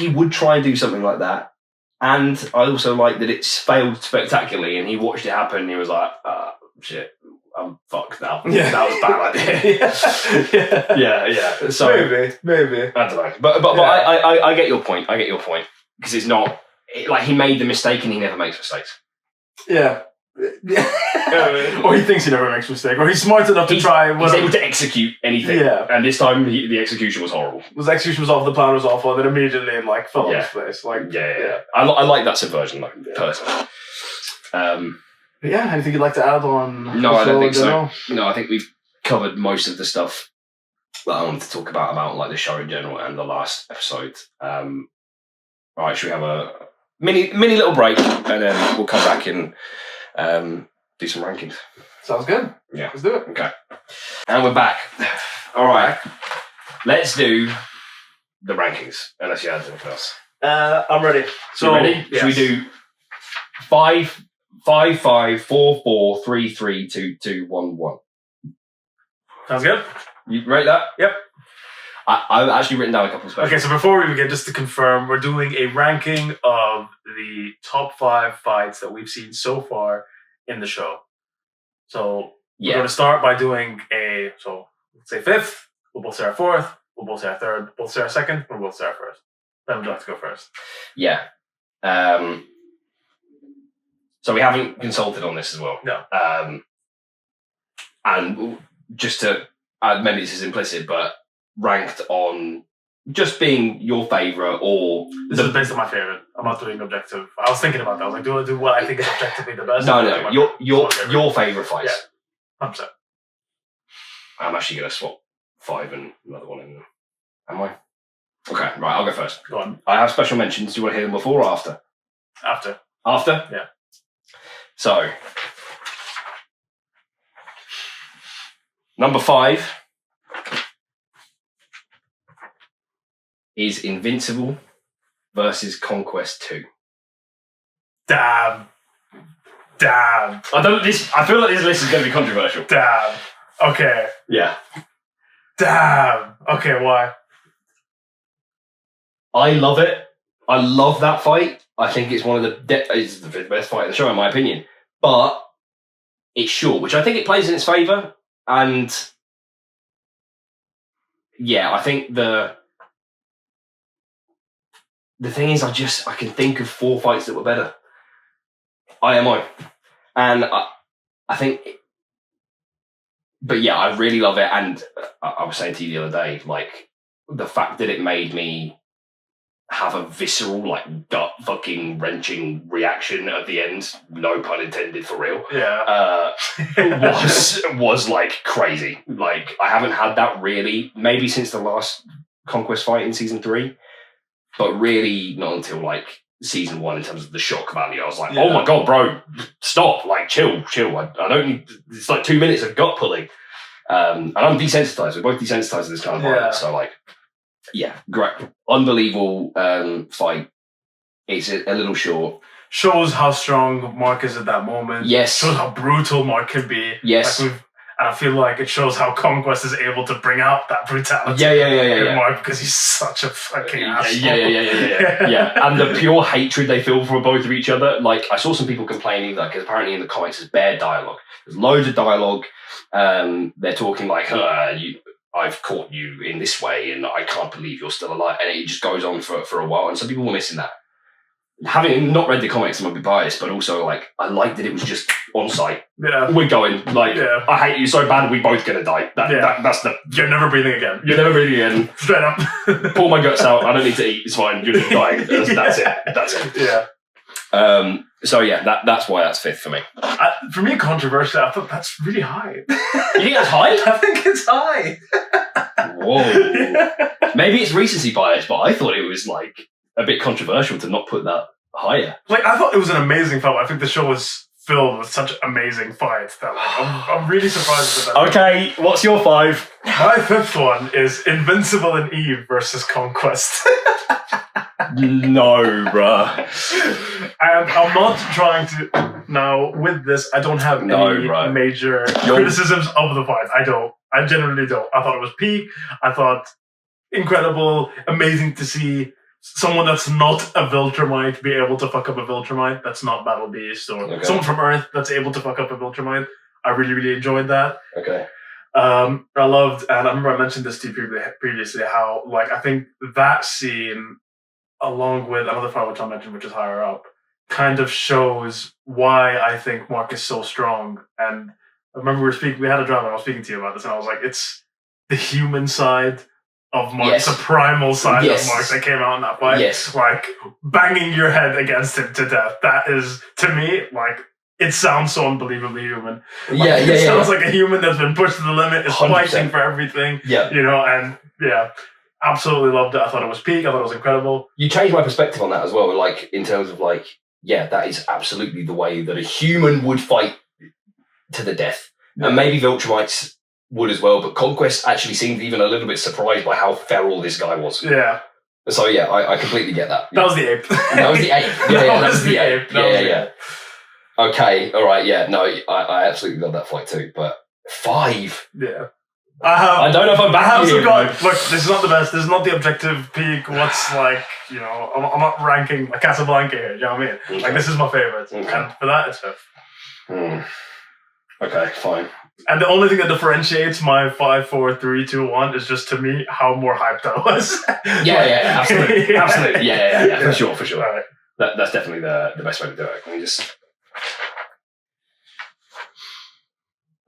he would try and do something like that, and I also like that it's failed spectacularly. And he watched it happen. And he was like, "Shit. I'm fucked now." Yeah. That was a bad idea. Yeah. So maybe. I don't know, but I get your point. Because it's not like he made the mistake and he never makes mistakes. Yeah. Or he thinks he never makes a mistake, or he's smart enough to try. He's able to execute anything. Yeah. And this time the execution was horrible. His execution was awful. The plan was awful, and then immediately like fell on his face. Like I like that subversion, like personally. But yeah, anything you'd like to add on? No, I don't think so. No, I think we've covered most of the stuff that I wanted to talk about like the show in general and the last episode. All right, should we have a mini little break and then we'll come back and do some rankings? Sounds good. Yeah, let's do it. Okay, and we're back. All right, let's do the rankings. Unless you had anything else. I'm ready. So ready? Yes. Should we do 5, 4, 4, 3, 3, 2, 2, 1, 1? Sounds good. You rate that? Yep. I've actually written down a couple of specials. Okay, so before we begin, just to confirm, we're doing a ranking of the top 5 fights that we've seen so far in the show. So we're going to start by doing so let's say 5th, we'll both say our 4th, we'll both say our 3rd, we'll both say our 2nd, we'll both say our 1st. Then we'd like to go first. Yeah. So we haven't consulted on this as well. No. And just to, maybe this is implicit, but ranked on just being your favourite or... This is based on my favourite. I'm not doing objective. I was thinking about that. I was like, do I do what I think is objectively the best? No. Your favourite fights. Yeah. 100%. I'm actually going to swap 5 and another one in there. Am I? Okay, right, I'll go first. Go on. I have special mentions. Do you want to hear them before or after? After. After? Yeah. So, number 5 is Invincible versus Conquest 2. Damn. I feel like this list is going to be controversial. Damn. Okay. Yeah. Damn. Okay, why? I love it. I love that fight. I think it's one of it's the best fight in the show, in my opinion. But it's short, which I think it plays in its favour. And yeah, I think the thing is, I can think of 4 fights that were better. IMO. And I think, but yeah, I really love it. And I was saying to you the other day, like, the fact that it made me have a visceral, like, gut fucking wrenching reaction at the end, no pun intended, for real. Yeah. Was like crazy. Like, I haven't had that really, maybe since the last Conquest fight in season 3, but really not until like season 1 in terms of the shock value. I was like, oh my God, bro, stop, like chill. I don't need, it's like 2 minutes of gut pulling. And I'm desensitized. We're both desensitized to this kind of violence. So like, great, unbelievable fight. It's a little short. Shows how strong Mark is at that moment. Yes. Shows how brutal Mark can be. Yes. Like and I feel like it shows how Conquest is able to bring out that brutality. Yeah. Mark, because he's such a fucking asshole. Yeah. And the pure hatred they feel for both of each other. Like, I saw some people complaining that because apparently in the comics there's bare dialogue. There's loads of dialogue. They're talking like, I've caught you in this way and I can't believe you're still alive. And it just goes on for a while. And some people were missing that. Having not read the comics, I'm a bit biased, but also like I liked that it was just on site. Yeah, we're going. Like, I hate you so bad, we're both gonna die. That's the. You're never breathing again. You're never breathing again. Straight up. Pull my guts out. I don't need to eat. It's fine. You're just dying. That's it. Yeah. So yeah, that's why that's 5th for me. For me, controversially, I thought that's really high. You think that's high? I think it's high. Whoa. Maybe it's recency bias, but I thought it was like a bit controversial to not put that higher. Like, I thought it was an amazing film. I think the show was filled with such amazing fights that like, I'm really surprised at that. Okay, what's your 5? My 5th one is Invincible and Eve versus Conquest. No, bruh. And I'm not trying to... Now, with this, I don't have any major criticisms of the fight. I genuinely don't. I thought it was peak. I thought incredible, amazing to see someone that's not a Viltrumite be able to fuck up a Viltrumite that's not Battle Beast, or someone from Earth that's able to fuck up a Viltrumite. I really, really enjoyed that. Okay. I loved, and I remember I mentioned this to you previously, how, like, I think that scene, along with another fight which I mentioned, which is higher up, kind of shows why I think Mark is so strong. And I remember we had a drama, and I was speaking to you about this, and I was like, it's the human side of Mark, the primal side of Mark that came out in that fight. Yes. Like, banging your head against him to death. That is, to me, like, it sounds so unbelievably human. Like, it sounds like a human that's been pushed to the limit, is 100%. Fighting for everything. Yeah. You know, and absolutely loved it. I thought it was peak. I thought it was incredible. You changed my perspective on that as well, like, in terms of, like, that is absolutely the way that a human would fight to the death. Yeah. And maybe Viltrumites would as well, but Conquest actually seemed even a little bit surprised by how feral this guy was. Yeah. So yeah, I completely get that. That was the ape. That was the ape. Yeah, that was the ape. Yeah. Okay, all right, yeah. No, I absolutely love that fight too, but 5. Yeah. I don't know if I'm back here. Look, this is not the best. This is not the objective peak. What's like, you know, I'm not ranking like Casablanca here. You know what I mean? Okay. Like, this is my favorite, and for that, it's 5th. Okay, fine. And the only thing that differentiates my 5, 4, 3, 2, 1 is just, to me, how more hyped I was. Absolutely. Absolutely. Yeah. For sure. Right. That's definitely the best way to do it. Let me just...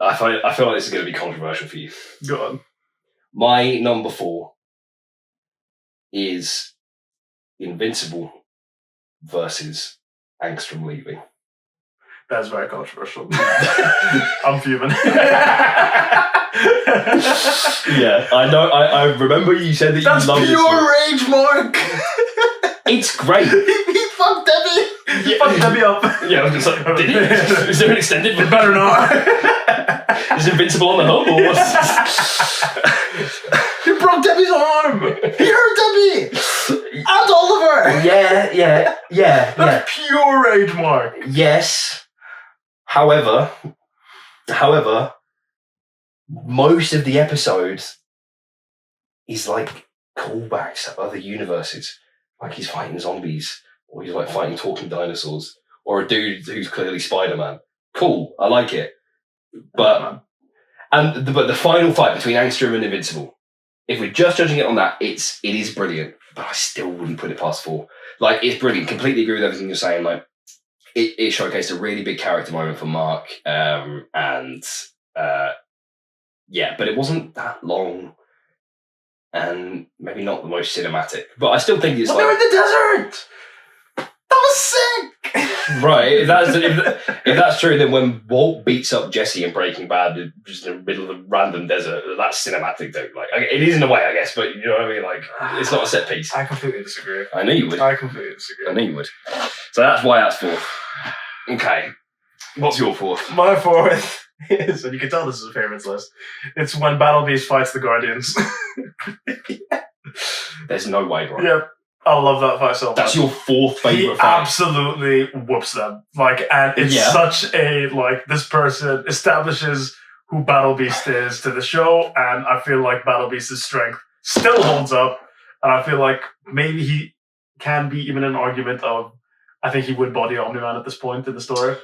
I feel like this is going to be controversial for you. Go on. My number 4 is Invincible versus Angstrom Leaving. That's very controversial. I'm fuming. Yeah, I know. I remember you said that that's you love this. That's pure rage, Mark. It's great. He fucked Debbie. He fucked Debbie up. Yeah, I was just like, did he? Is there an extended? It better not. Is Invincible on the hub or what's? He broke Debbie's arm. He hurt Debbie. And Oliver. Yeah. That's pure rage, Mark. Yes. However, most of the episodes is like callbacks to other universes. Like, he's fighting zombies, or he's like fighting talking dinosaurs, or a dude who's clearly Spider-Man. Cool, I like it. But the final fight between Angstrom and Invincible, if we're just judging it on that, it is brilliant. But I still wouldn't put it past 4. Like, it's brilliant. Completely agree with everything you're saying. Like, it showcased a really big character moment for Mark, but it wasn't that long, and maybe not the most cinematic. But I still think it's they're in the desert. That was sick. Right, if that's true, then when Walt beats up Jesse in Breaking Bad, just in the middle of a random desert, that's cinematic too. Like, it is in a way, I guess, but you know what I mean. Like, it's not a set piece. I completely disagree. I knew you would. I completely disagree. I knew you would. So that's why that's fourth. Okay, what's your fourth? My fourth is, and you can tell this is a favorites list. It's when Battle Beast fights the Guardians. There's no way, bro. Yep. I love that fight so much. That's your fourth favorite He fight. absolutely whoops them. Like, and it's such a, like, this person establishes who Battle Beast is to the show, and I feel like Battle Beast's strength still holds up, and I feel like maybe he can be even an argument of, I think he would body Omni-Man at this point in the story.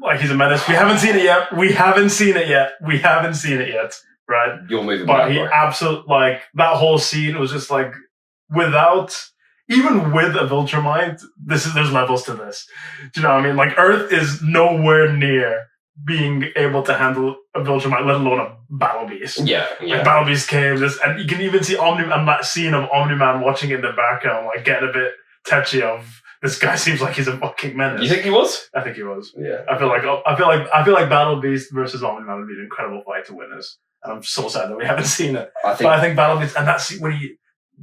Like, he's a menace. We haven't seen it yet. Right? You're moving But back, he bro. absolutely, like, that whole scene was just like, even with a Viltrumite, there's levels to this. Do you know what I mean? Like, Earth is nowhere near being able to handle a Viltrumite, let alone a Battle Beast. Yeah. Like, Battle Beast came, and you can even see Omni-Man, that scene of Omni-Man watching in the background, like, getting a bit touchy of, this guy seems like he's a fucking menace. You think he was? I think he was. Yeah. I feel like Battle Beast versus Omni-Man would be an incredible fight to witness. And I'm so sad that we haven't seen it. But I think Battle Beast, and that scene when he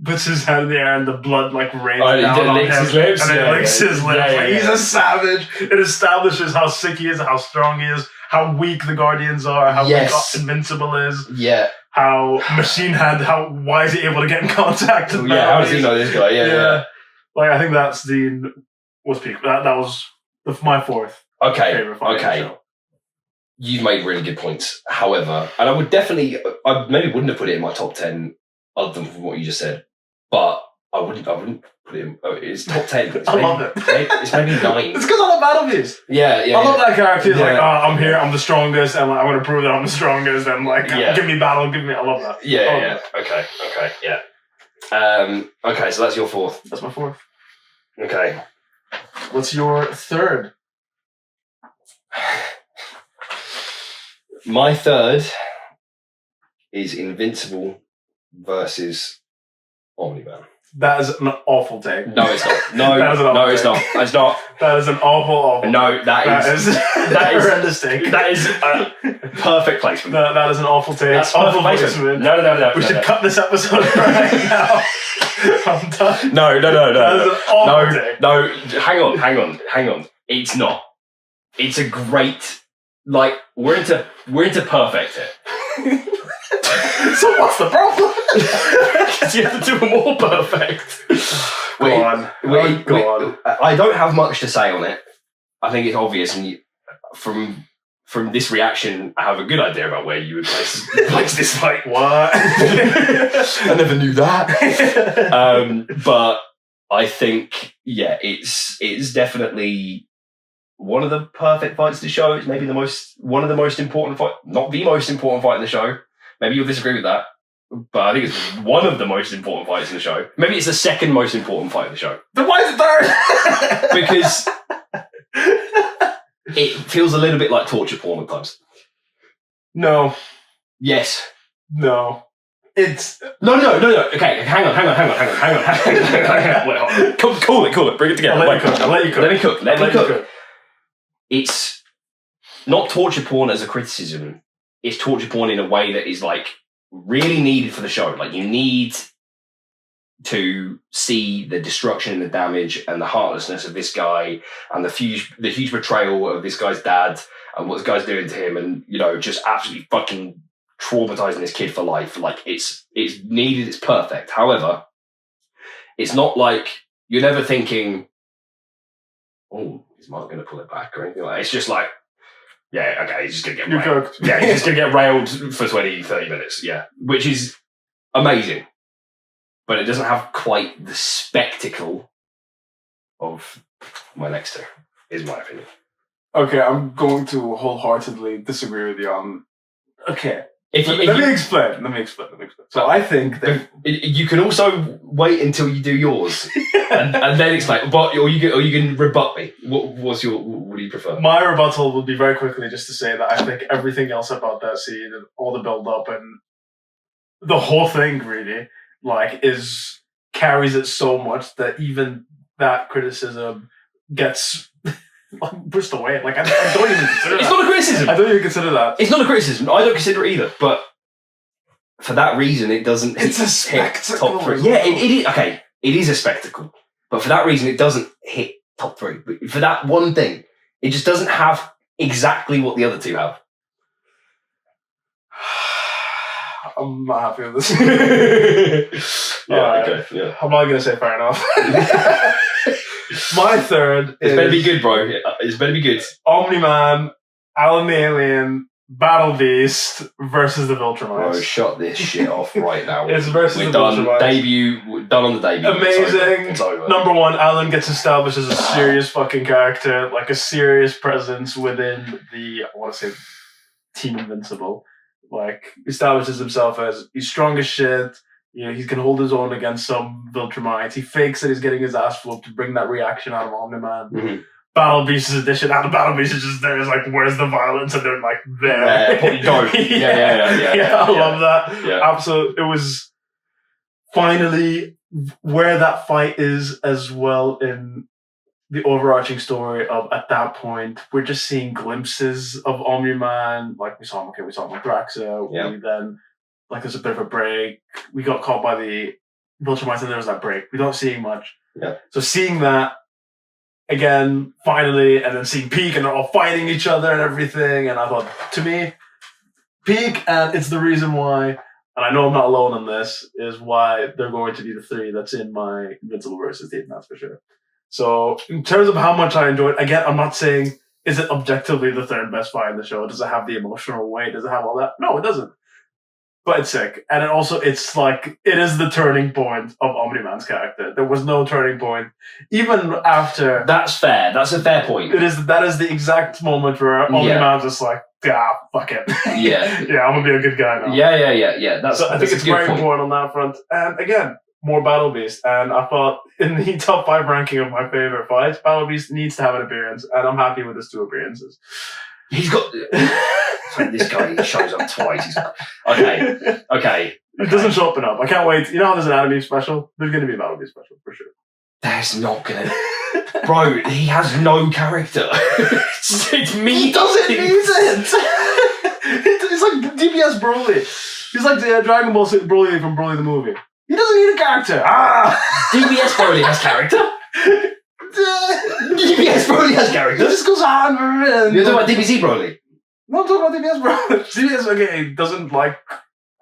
puts his hand in the air and the blood like rains down on him, his lips, and it licks his lips. Like, he's a savage. It establishes how sick he is, how strong he is, how weak the Guardians are, how weak Invincible is. Yeah. How Machine Hand, why is he able to get in contact with how does he know this guy? Yeah. Like, I think that scene was peak. That was my fourth favorite fight. Okay. You've made really good points. However, and I maybe wouldn't have put it in my top 10 other than from what you just said, but I wouldn't put it in. It's top 10. I love it. It's maybe 9. It's because I love Battle Beast. Yeah. I love that character. He's like, I'm here, I'm the strongest, and like, I'm going to prove that I'm the strongest, and like, give me battle, I love that. Yeah. Okay, yeah. Okay, so that's your fourth. That's my fourth. Okay. What's your third? My third is Invincible versus Omni-Man. That is an awful take. No, it's not. No, it's not. It's not. That is an awful. No, that is horrendous take. That is a perfect placement. That is an awful take. That's awful placement. No. We should cut this episode right now. I'm done. No. That is an awful take. No, hang on. It's not. It's a great. Like, we're into perfect here. So what's the problem? Because you have to do them all perfect. Go on. I don't have much to say on it. I think it's obvious, and from this reaction, I have a good idea about where you would place this fight. What? I never knew that. But I think, it's definitely one of the perfect fights to show. It's maybe one of the most important fight, not the most important fight in the show. Maybe you'll disagree with that, but I think it's one of the most important fights in the show. Maybe it's the second most important fight in the show. Then why is it third? Because it feels a little bit like torture porn at times. No. Yes. No. It's... No. Okay, hang on. Wait, cool it. Bring it together. I'll let you cook. Let me cook. It's not torture porn as a criticism. It's torture porn in a way that is like really needed for the show. Like, you need to see the destruction and the damage and the heartlessness of this guy and the huge betrayal of this guy's dad and what this guy's doing to him, and just absolutely fucking traumatizing this kid for life. Like, it's needed. It's perfect. However, it's not like you're never thinking, oh, is Mark going to pull it back or anything like that. It's just like, yeah, okay, he's just going to get railed. Cooked. Yeah, he's just going to get railed for 20, 30 minutes. Yeah, which is amazing. But it doesn't have quite the spectacle of my next two, is my opinion. Okay, I'm going to wholeheartedly disagree with you on... Okay. Let me explain. So I think that... You can also wait until you do yours and then explain. But or you can rebut me. What do you prefer? My rebuttal will be very quickly just to say that I think everything else about that scene and all the build up and the whole thing really carries it so much that even that criticism gets pushed away. Like I don't even consider It's that. not a criticism. I don't even consider that. It's not a criticism. I don't consider it either. But for that reason, it doesn't. It's a hit spectacle. top 3. Yeah, it is. Okay, it is a spectacle. But for that reason, it doesn't hit top 3. But for that one thing, it just doesn't have exactly what the other two have. I'm not happy with this. Okay. Yeah. I'm not gonna say fair enough. My third It's is better be good, bro. It's better be good. Omni-Man, Alan the Alien, Battle Beast versus the Bro, Viltrumite. shut this shit off right now. It's versus We're the done. Viltrumite. Debut. We're done on the debut. Amazing. It's over. Number one, Alan gets established as a serious fucking character, like a serious presence within the, I want to say, Team Invincible. Like, establishes himself as he's strong as shit. You know, he can hold his own against some Viltrumites. He fakes that he's getting his ass whooped to bring that reaction out of Omni-Man. Mm-hmm. Battle Beast is addition. And the Battle Beast is just there. It's like, where's the violence? And they're like, there. Yeah. I love that. Yeah. Absolutely. It was finally where that fight is as well in the overarching story of, at that point, we're just seeing glimpses of Omni-Man. Like, we saw him with Draxa. Yeah. We then, like, there's a bit of a break. We got caught by the Viltrumites and there was that break. We don't see much. Yeah. So seeing that again, finally, and then seeing Peak and they're all fighting each other and everything. And I thought, to me, Peak, and it's the reason why, and I know I'm not alone on this, is why they're going to be the 3 that's in my Invincible versus team, that's for sure. So, in terms of how much I enjoyed, again, I'm not saying, is it objectively the 3rd best fight in the show? Does it have the emotional weight? Does it have all that? No, it doesn't. But it's sick. And it also, it's like, it is the turning point of Omni-Man's character. There was no turning point. Even after... That's fair. That's a fair point. That is the exact moment where Omni-Man's just like, fuck it. Yeah. Yeah, I'm going to be a good guy now. Yeah. I think it's very important on that front. And again, more Battle Beast. And I thought in the top 5 ranking of my favorite fights, Battle Beast needs to have an appearance. And I'm happy with his 2 appearances. He's got... This guy shows up twice. Okay. It doesn't show up enough. I can't wait. You know how there's an anime special? There's going to be a Battle Beast special, for sure. There's not gonna... Bro, he has no character. It's me. He doesn't need it. It's like DBS Broly. He's like the Dragon Ball Broly from Broly the movie. He doesn't need a character. DBS Broly has character? DBS Broly has character? He just goes on. You're talking about DBZ Broly? No, I'm talking about DBS Broly. DBS, okay, he doesn't like...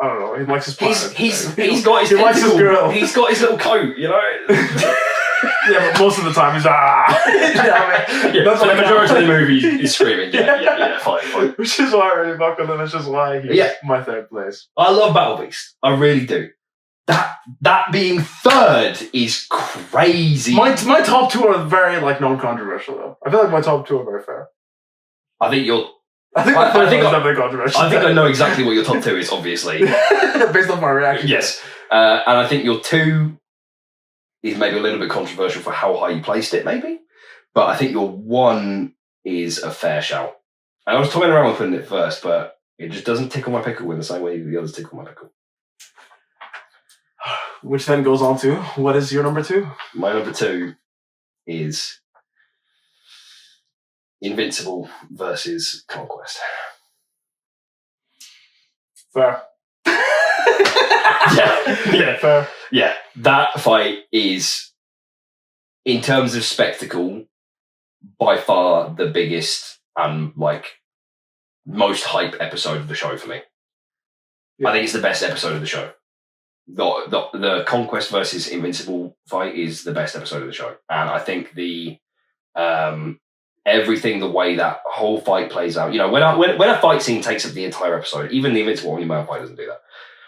I don't know. He likes his planet. He's got his... He likes his girl. He's got his little coat, you know? Yeah, but most of the time he's That's the majority of the movie he's screaming. Yeah, fine. Which is why I really fuck with him. It's just why he's my 3rd place. I love Battle Beast. I really do. That being 3rd is crazy. My top 2 are very non-controversial though. I feel like my top 2 are very fair. I think my 3rd is definitely controversial. I think I know exactly what your top 2 is, obviously. Based on my reaction. Yes. And I think your 2 is maybe a little bit controversial for how high you placed it, maybe. But I think your 1 is a fair shout. And I was toying around with putting it first, but it just doesn't tickle my pickle in the same way the others tickle my pickle. Which then goes on to, what is your number 2? My number 2 is Invincible versus Conquest. Fair. Yeah, fair. Yeah, that fight is, in terms of spectacle, by far the biggest and most hype episode of the show for me. Yeah. I think it's the best episode of the show. The Conquest versus Invincible fight is the best episode of the show, and I think the everything, the way that whole fight plays out. You know, when a fight scene takes up the entire episode, even the Invincible Omni-Man fight doesn't do that.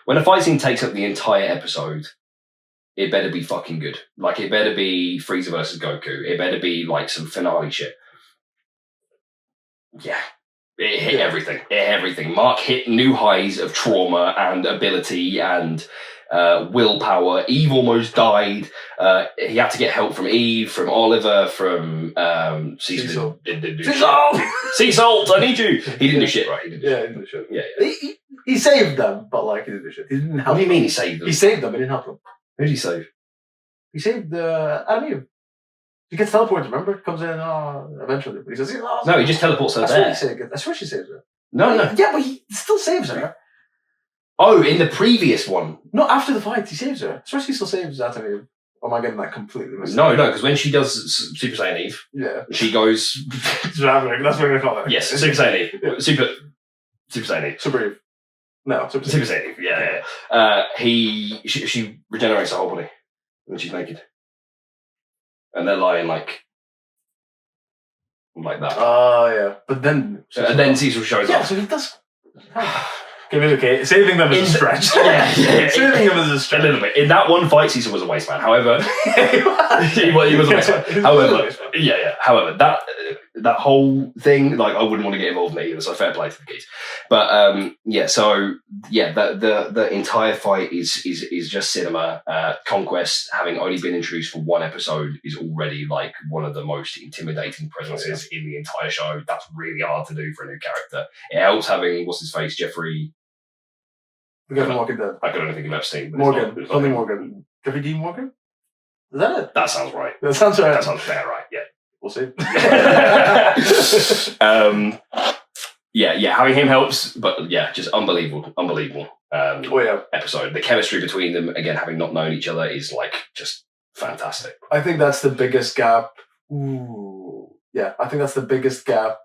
When a fight scene takes up the entire episode, it better be fucking good. It better be Frieza versus Goku. It better be some finale shit. Yeah. It hit everything. It hit everything. Mark hit new highs of trauma and ability and willpower. Eve almost died. He had to get help from Eve, from Oliver, from Sea Salt. Sea Salt, I need you. He didn't do shit, right? He didn't do shit. Yeah. He saved them, but he didn't do shit. He didn't help. What do you mean he saved them? He saved them, but he didn't help them. Who did he save? He saved Adam Eve. He gets teleported, remember? Comes in, eventually. But he says, no, he just teleports her there. I swear she saves her. No. Yeah, but he still saves her. Oh, in the previous one. No, after the fight, he saves her. I swear she still saves Atavi. Or am I getting that completely missed? No, because when she does Super Saiyan Eve, she goes... That's what I'm going to call it. Yes, Super Saiyan Eve. Yeah. Super Saiyan Eve. Super Eve. No, Super Saiyan Eve, yeah. She regenerates her whole body when she's naked. And they're lying like that. Oh, yeah. But then... and then Cecil shows up. Yeah, so he does... Okay, saving them is a stretch. Yeah. Saving them is a stretch. A little bit. In that one fight, Cecil was a waste man. However, he was a waste man. However, However, that whole thing, like, I wouldn't want to get involved in it either. So fair play to the kids. But the entire fight is just cinema. Conquest, having only been introduced for one episode, is already like one of the most intimidating presences in the entire show. That's really hard to do for a new character. It helps having what's his face, Jeffrey. We got Morgan Dead. I could only think of Epstein. Morgan. Something Morgan. Jeffrey Dean Morgan? Is that it? That sounds right. That sounds right. That sounds fair, right? Yeah. We'll see. Having him helps, but yeah, just unbelievable. Episode. The chemistry between them, again, having not known each other, is like just fantastic. I think that's the biggest gap. Ooh. Yeah, I think that's the biggest gap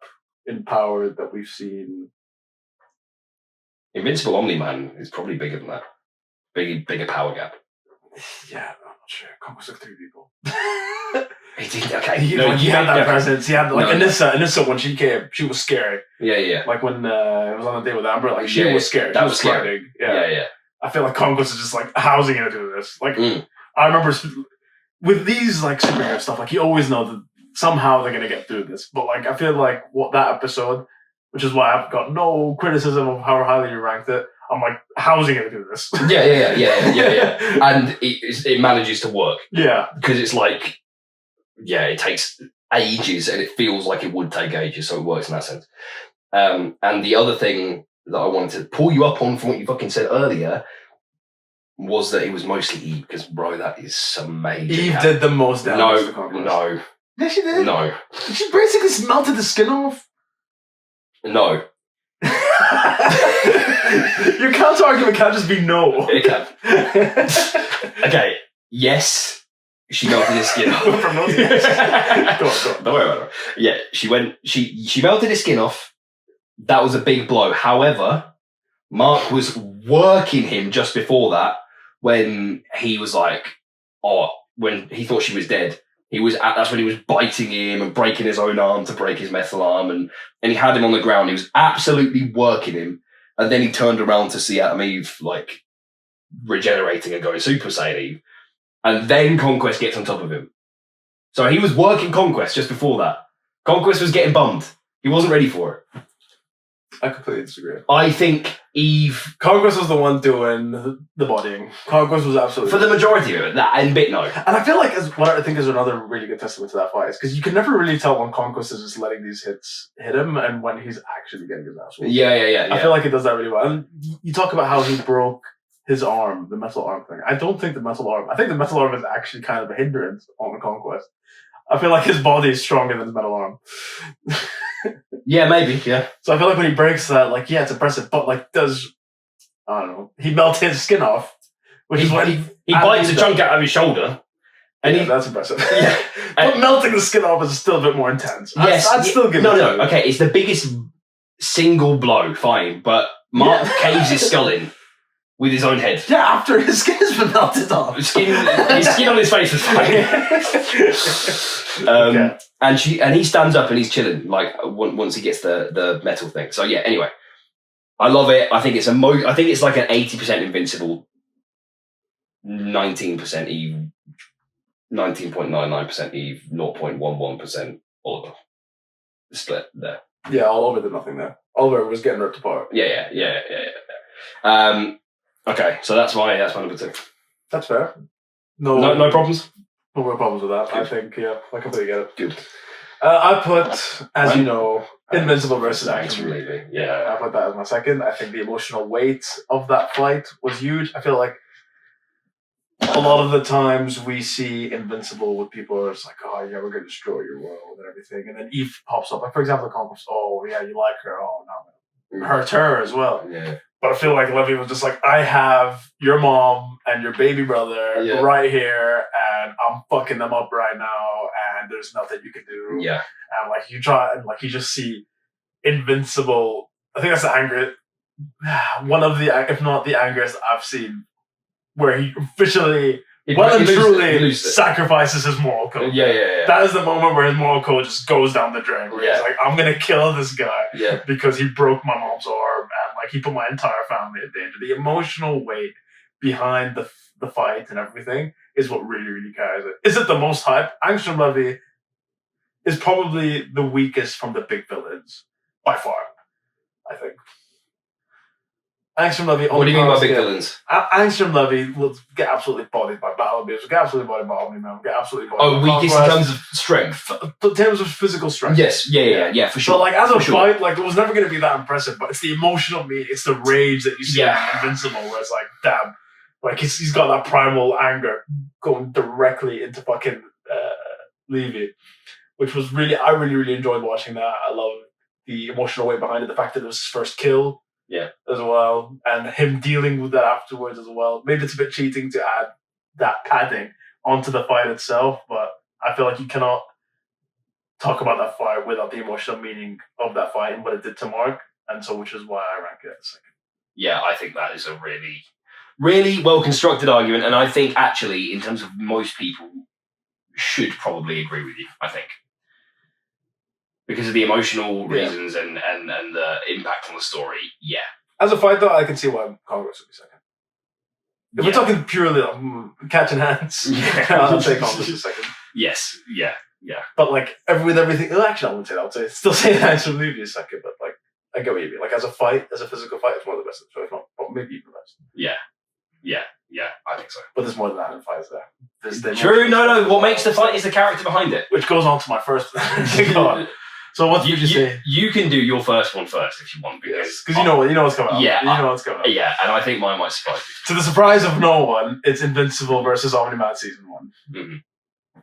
in power that we've seen. Invincible Omni-Man is probably bigger than that. Bigger power gap. Yeah, I'm not sure. Conquest took 3 people. He did, okay. He had that presence. He had, Anissa, when she came, she was scary. Yeah. Like when it was on the date with Amber, like she was scared. That was scary. Yeah. I feel like Conquest is just like, how's he going to do this? Like, I remember with these like superhero stuff, like you always know that somehow they're going to get through this. But like, I feel like that episode, which is why I've got no criticism of how highly you ranked it. I'm like, how's he going to do this? Yeah. And it manages to work. Yeah. Because it's like, it takes ages and it feels like it would take ages. So it works in that sense. And the other thing that I wanted to pull you up on from what you fucking said earlier was that it was mostly Eve. Because, bro, that is some major... Eve did the most damage to Conquest. No. Yeah, she did. No. She basically melted the skin off. No. Your counter argument can't just be no. It can. Okay. Yes, she melted his skin off. From those guys. Go on. Don't worry about it. Yeah, she melted his skin off. That was a big blow. However, Mark was working him just before that when he was like, when he thought she was dead. That's when he was biting him and breaking his own arm to break his metal arm, and he had him on the ground. He was absolutely working him, and then he turned around to see Atom Eve like regenerating and going Super Saiyan Eve, and then Conquest gets on top of him. So he was working Conquest just before that. Conquest was getting bummed. He wasn't ready for it. I completely disagree. I think Eve... Conquest was the one doing the bodying. Conquest was absolutely... For the majority of it, that and bit no. And I feel like what I think is another really good testament to that fight is because you can never really tell when Conquest is just letting these hits hit him and when he's actually getting his ass whooped. Yeah. I feel like it does that really well. And you talk about how he broke his arm, the metal arm thing. I don't think the metal arm... I think the metal arm is actually kind of a hindrance on Conquest. I feel like his body is stronger than his metal arm. Yeah, maybe, yeah. So I feel like when he breaks that, like, yeah, it's impressive, but like, I don't know, he melts his skin off, which is when he bites a chunk out of his shoulder, and that's impressive. Yeah, but melting the skin off is still a bit more intense. Yes, I'd still give it. No. Okay, it's the biggest single blow, fine, but Mark caves his skull in with his own head. Yeah, after his skin has been melted off. His skin on his face was fine. And he stands up and he's chilling like once he gets the metal thing. So yeah, anyway, I love it. I think it's I think it's like an 80% Invincible, 19% Eve, 19.99% Eve, 0.11% Oliver. The split there. Yeah, Oliver did nothing there. Oliver was getting ripped apart. Yeah. Okay, so that's my number 2. That's fair. No problems? No real problems with that. Good. I think, yeah, I completely get it. Good. I put, as you know, Invincible versus Action. Yeah. I put that as my second. I think the emotional weight of that fight was huge. I feel like a lot of the times we see Invincible with people, it's like, oh yeah, we're gonna destroy your world and everything, and then Eve pops up. Like for example, the conquest. Oh yeah, you like her. Oh no, hurt her as well. Yeah. But I feel like Levy was just like, I have your mom and your baby brother right here, and I'm fucking them up right now, and there's nothing you can do. Yeah. And like you try, and like you just see Invincible. I think that's the angriest, one of the, if not the angriest I've seen, where he officially, truly sacrifices his moral code. Yeah. That is the moment where his moral code just goes down the drain. Where he's like, I'm gonna kill this guy because he broke my mom's arm and like he put my entire family in danger. The emotional weight behind the fight and everything is what really, really carries it. Is it the most hype? Angstrom Levy is probably the weakest from the big villains by far, I think. Angstrom Levy. What do you mean by big villains? Angstrom Levy will get absolutely bodied by Battle Abuse, will get absolutely bodied by Omni-Man, will get absolutely bodied by weakest in terms of strength? In terms of physical strength. Yes, yeah, for sure. So like as a fight, like it was never going to be that impressive, but it's the emotional meat, it's the rage that you see in Invincible, where it's like, damn, like he's got that primal anger going directly into fucking Levy, which was really, I really enjoyed watching that. I love the emotional weight behind it, the fact that it was his first kill. Yeah, as well, and him dealing with that afterwards as well. Maybe it's a bit cheating to add that padding onto the fight itself, but I feel like you cannot talk about that fight without the emotional meaning of that fight and what it did to Mark, and so which is why I rank it at second. Yeah, I think that is a really well constructed argument, and I think actually, in terms of most people, should probably agree with you. I think. Because of the emotional reasons and the impact on the story, As a fight, though, I can see why Congress would be second. If we're talking purely like, catching hands, I'll take Congress a second. Yes, yeah. But like with everything, actually, I wouldn't say that. I would say still say that should leave you a second. But like, I get what you mean. Like as a fight, as a physical fight, it's one of the best. So if not, maybe even the best. Yeah, I think so. But there's more than that in fights there. There's True. No. What makes the fight is the character behind it, which goes on to my first. Go on. So what did you say? You can do your first one first if you want, because you know what's coming up. Yeah, you know what's coming up. Yeah, and I think mine might surprise you. To the surprise of no one, it's Invincible versus Omni-Man Season 1. Mm-hmm.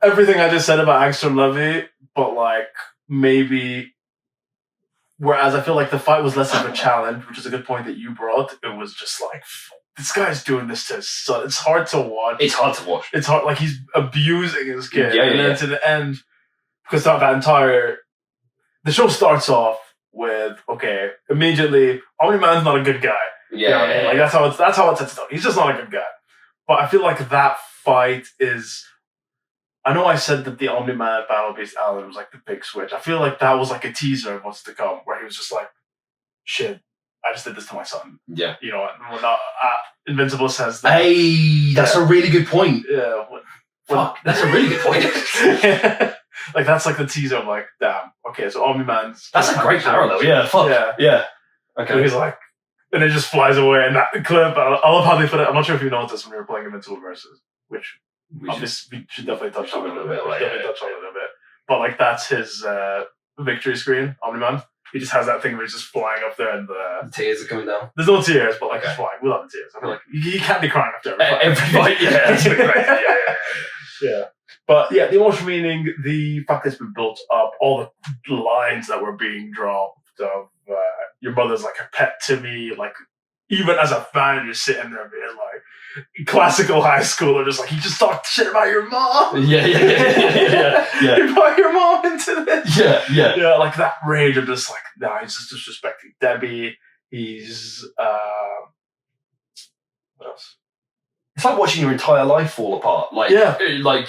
Everything I just said about Angstrom Levy, but like maybe, whereas I feel like the fight was less of a challenge, which is a good point that you brought. It was just like, this guy's doing this to his son. It's hard to watch. It's hard to watch. It's hard, like he's abusing his kid. Yeah, and then to the end, because that entire... The show starts off with, okay, immediately, Omni-Man's not a good guy. Yeah, you know what I mean? Like that's how it sets it up. He's just not a good guy. But I feel like that fight is... I know I said that the Omni-Man Battle Beast Alan was like the big switch. I feel like that was like a teaser of what's to come, where he was just like, shit, I just did this to my son. Yeah. You know, Invincible says that. Hey, that's a really good point. Yeah. Fuck, that's a really good point. Like that's like the teaser of like, damn, okay, so Omni-Man's... That's a great parallel, yeah, fuck. Yeah. Okay. And he's like, and it just flies away, and that clip, I love how they put it, I'm not sure if you noticed when we were playing Invincible Versus, which we should definitely touch on a little bit. But like that's his victory screen, Omni-Man. He just has that thing where he's just flying up there and the tears are coming down. There's no tears, but like he's flying. We love the tears. I feel like he can't be crying after every fight. Yeah, that's great. Yeah. But yeah, the emotional meaning, the fact that it's been built up, all the lines that were being dropped of your mother's like a pet to me, like even as a fan, you're sitting there being like classical high schooler, just like you just talked shit about your mom. Yeah. You brought your mom into this. Yeah. Like that rage of just like, no, he's just disrespecting Debbie. He's what else? It's like watching your entire life fall apart. Like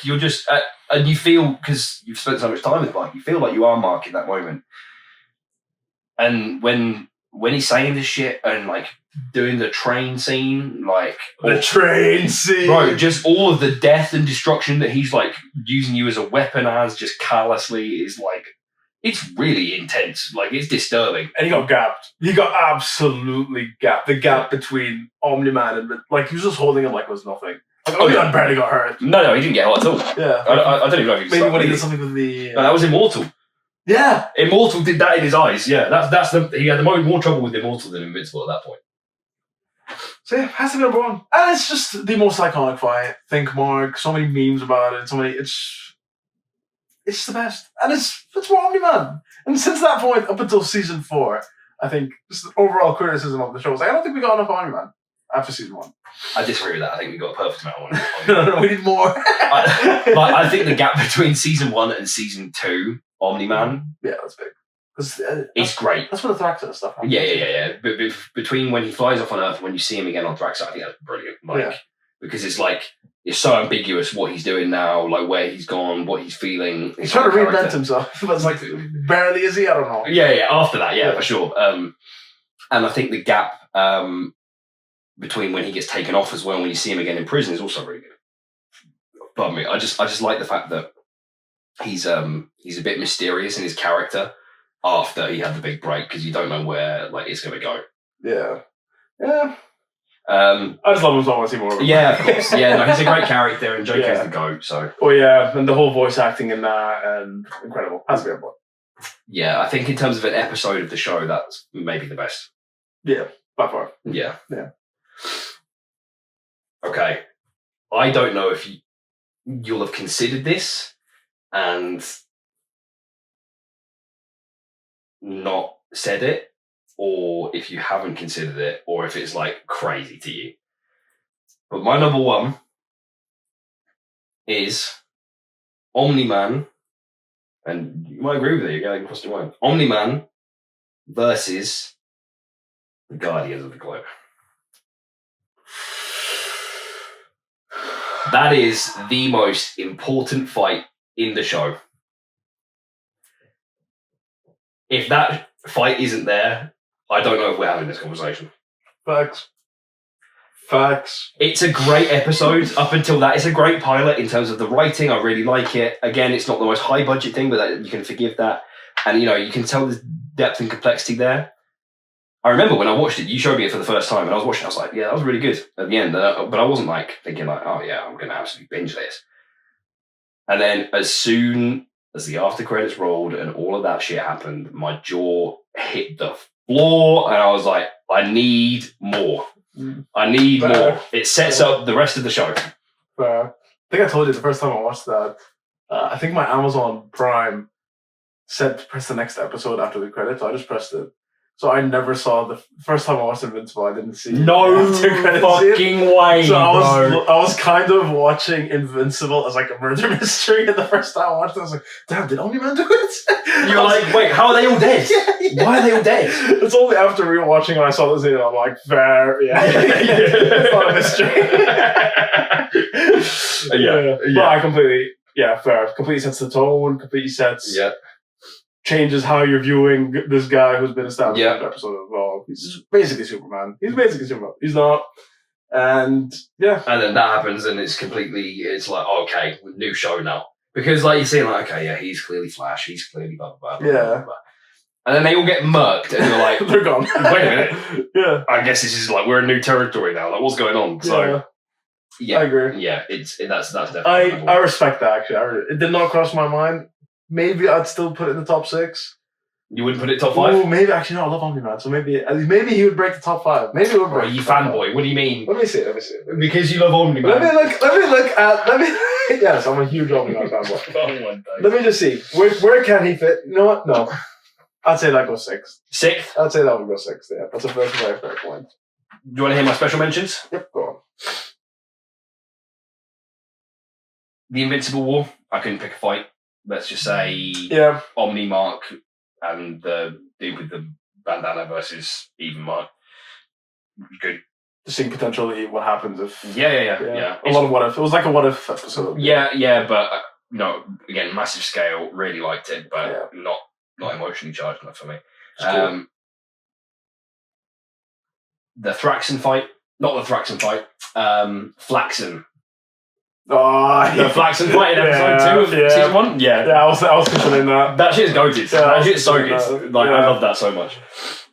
you're just, and you feel, because you've spent so much time with Mark, you feel like you are Mark in that moment. And when he's saying this shit and like doing the train scene, like train scene, bro, just all of the death and destruction that he's like using you as a weapon as just callously is like, it's really intense. Like it's disturbing. And he got gapped. He got absolutely gapped. The gap between Omni-Man and like he was just holding him like it was nothing. Like Omni-Man barely got hurt. No, he didn't get hurt at all. Yeah, I don't even know if he was. Maybe when he did something with the. No, that was Immortal. Yeah, Immortal did that in his eyes. Yeah, he had more trouble with Immortal than Invincible at that point. So yeah, it has to be number one. And it's just the most iconic fight. Think Mark, so many memes about it, it's the best. And it's more Omni-Man. And since that point, up until season 4, I think just the overall criticism of the show was like, I don't think we got enough Omni-Man after season 1. I disagree with that. I think we got a perfect amount of No, we need more. I think the gap between season 1 and season 2, Omni-Man, yeah, that's big. It's great. That's what the Thraxus stuff happens. Yeah. But between when he flies off on Earth and when you see him again on Thraxus, I think that's brilliant. Because it's like, it's so ambiguous what he's doing now, like where he's gone, what he's feeling. He's trying to reinvent himself. But it's like, barely is he? I don't know. Yeah, after that, for sure. And I think the gap between when he gets taken off as well and when you see him again in prison is also really good. Pardon me. I just like the fact that he's a bit mysterious in his character after he had the big break, because you don't know where it's going to go. Yeah. I just love him so much more. Yeah, of course. Yeah, no, he's a great character, and JK's the GOAT. So. Oh yeah, and the whole voice acting in that, and incredible. Has to be a book. Yeah, I think in terms of an episode of the show, that's maybe the best. Yeah, by far. Yeah. Yeah. Okay, I don't know if you'll have considered this and not said it, or if you haven't considered it, or if it's crazy to you. But my number one is Omni-Man, and you might agree with it, you're getting across the line. Omni-Man versus the Guardians of the Globe. That is the most important fight in the show. If that fight isn't there, I don't know if we're having this conversation. Facts. It's a great episode. Up until that, it's a great pilot in terms of the writing. I really like it. Again, it's not the most high budget thing, but you can forgive that. And you can tell the depth and complexity there. I remember when I watched it, you showed me it for the first time, and I was watching it, I was like, yeah, that was really good at the end. But I wasn't thinking oh yeah, I'm going to absolutely binge this. And then as soon as the after credits rolled and all of that shit happened, my jaw hit the floor, and I was like, I need more. I need more. It sets up the rest of the show. I think I told you the first time I watched that. I think my Amazon Prime said to press the next episode after the credits. I just pressed it. So I never saw the first time I watched Invincible. I didn't see no fucking way. So I was kind of watching Invincible as a murder mystery. And the first time I watched it, I was like, "Damn, did Omni-Man do it?" You're like, "Wait, how are they all dead? Yeah. Why are they all dead?" It's only after rewatching and I saw this and I'm like, "Fair, yeah, it's not a mystery." yeah. But I completely sets the tone. Completely sets. Yeah. Changes how you're viewing this guy who's been established in the episode as well. He's basically Superman. He's not. And yeah. And then that happens and it's like, okay, new show now. Because you're saying okay, yeah, he's clearly Flash, he's clearly blah, blah, blah, yeah. blah, blah. And then they all get murked and you're like, they're gone. Wait a minute. Yeah. I guess this is we're in new territory now. What's going on? So yeah. I agree. Yeah, that's definitely I respect that actually. It did not cross my mind. Maybe I'd still put it in the top 6. You wouldn't put it top 5? Oh, maybe actually no. I love Omni-Man, so maybe he would break the top 5. Maybe he would break. You fanboy? What do you mean? Let me see. Because you love Omni-Man. Let me look at. Yes, I'm a huge Omni-Man fanboy. Let me just see. Where can he fit? You know what? No. I'd say that goes 6th. 6th? I'd say that would go 6th. Yeah, that's a very fair point. Do you want to hear my special mentions? Yep. Go on. The Invincible War. I couldn't pick a fight. Let's just say Omni Mark and the dude with the bandana versus Even Mark. Good. To see potentially what happens if... Yeah. A lot of what if. It was like a what if episode. Yeah, but again, massive scale. Really liked it, but not emotionally charged enough for me. The Thraxon fight. Not the Thraxon fight. Flaxon. Oh, the Flaxon fight in episode 2 of season 1? Yeah, I was considering that. That shit's goated. That shit's so good. I love that so much.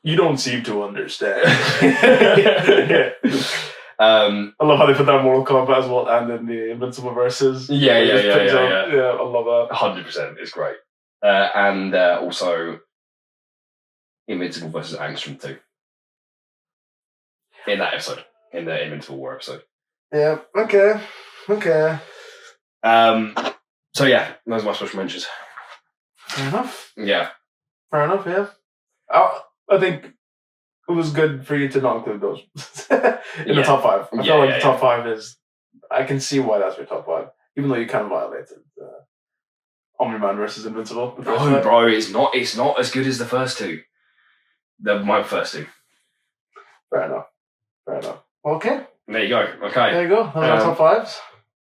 You don't seem to understand. I love how they put that in Mortal Kombat as well and in the Invincible verses. Yeah. I love that. 100%. It's great. And also Invincible versus Angstrom 2. In that episode. in the Invincible War episode. Yeah. Okay. So yeah, those are my special mentions. Fair enough. Yeah. Yeah. I think it was good for you to not include those in the top 5. I feel like the top 5 is. I can see why that's your top 5, even though you kind of violated Omni-Man versus Invincible. No, bro, it's not as good as the first two. My first two. Fair enough. Okay. There you go. Okay. There you go. Those are top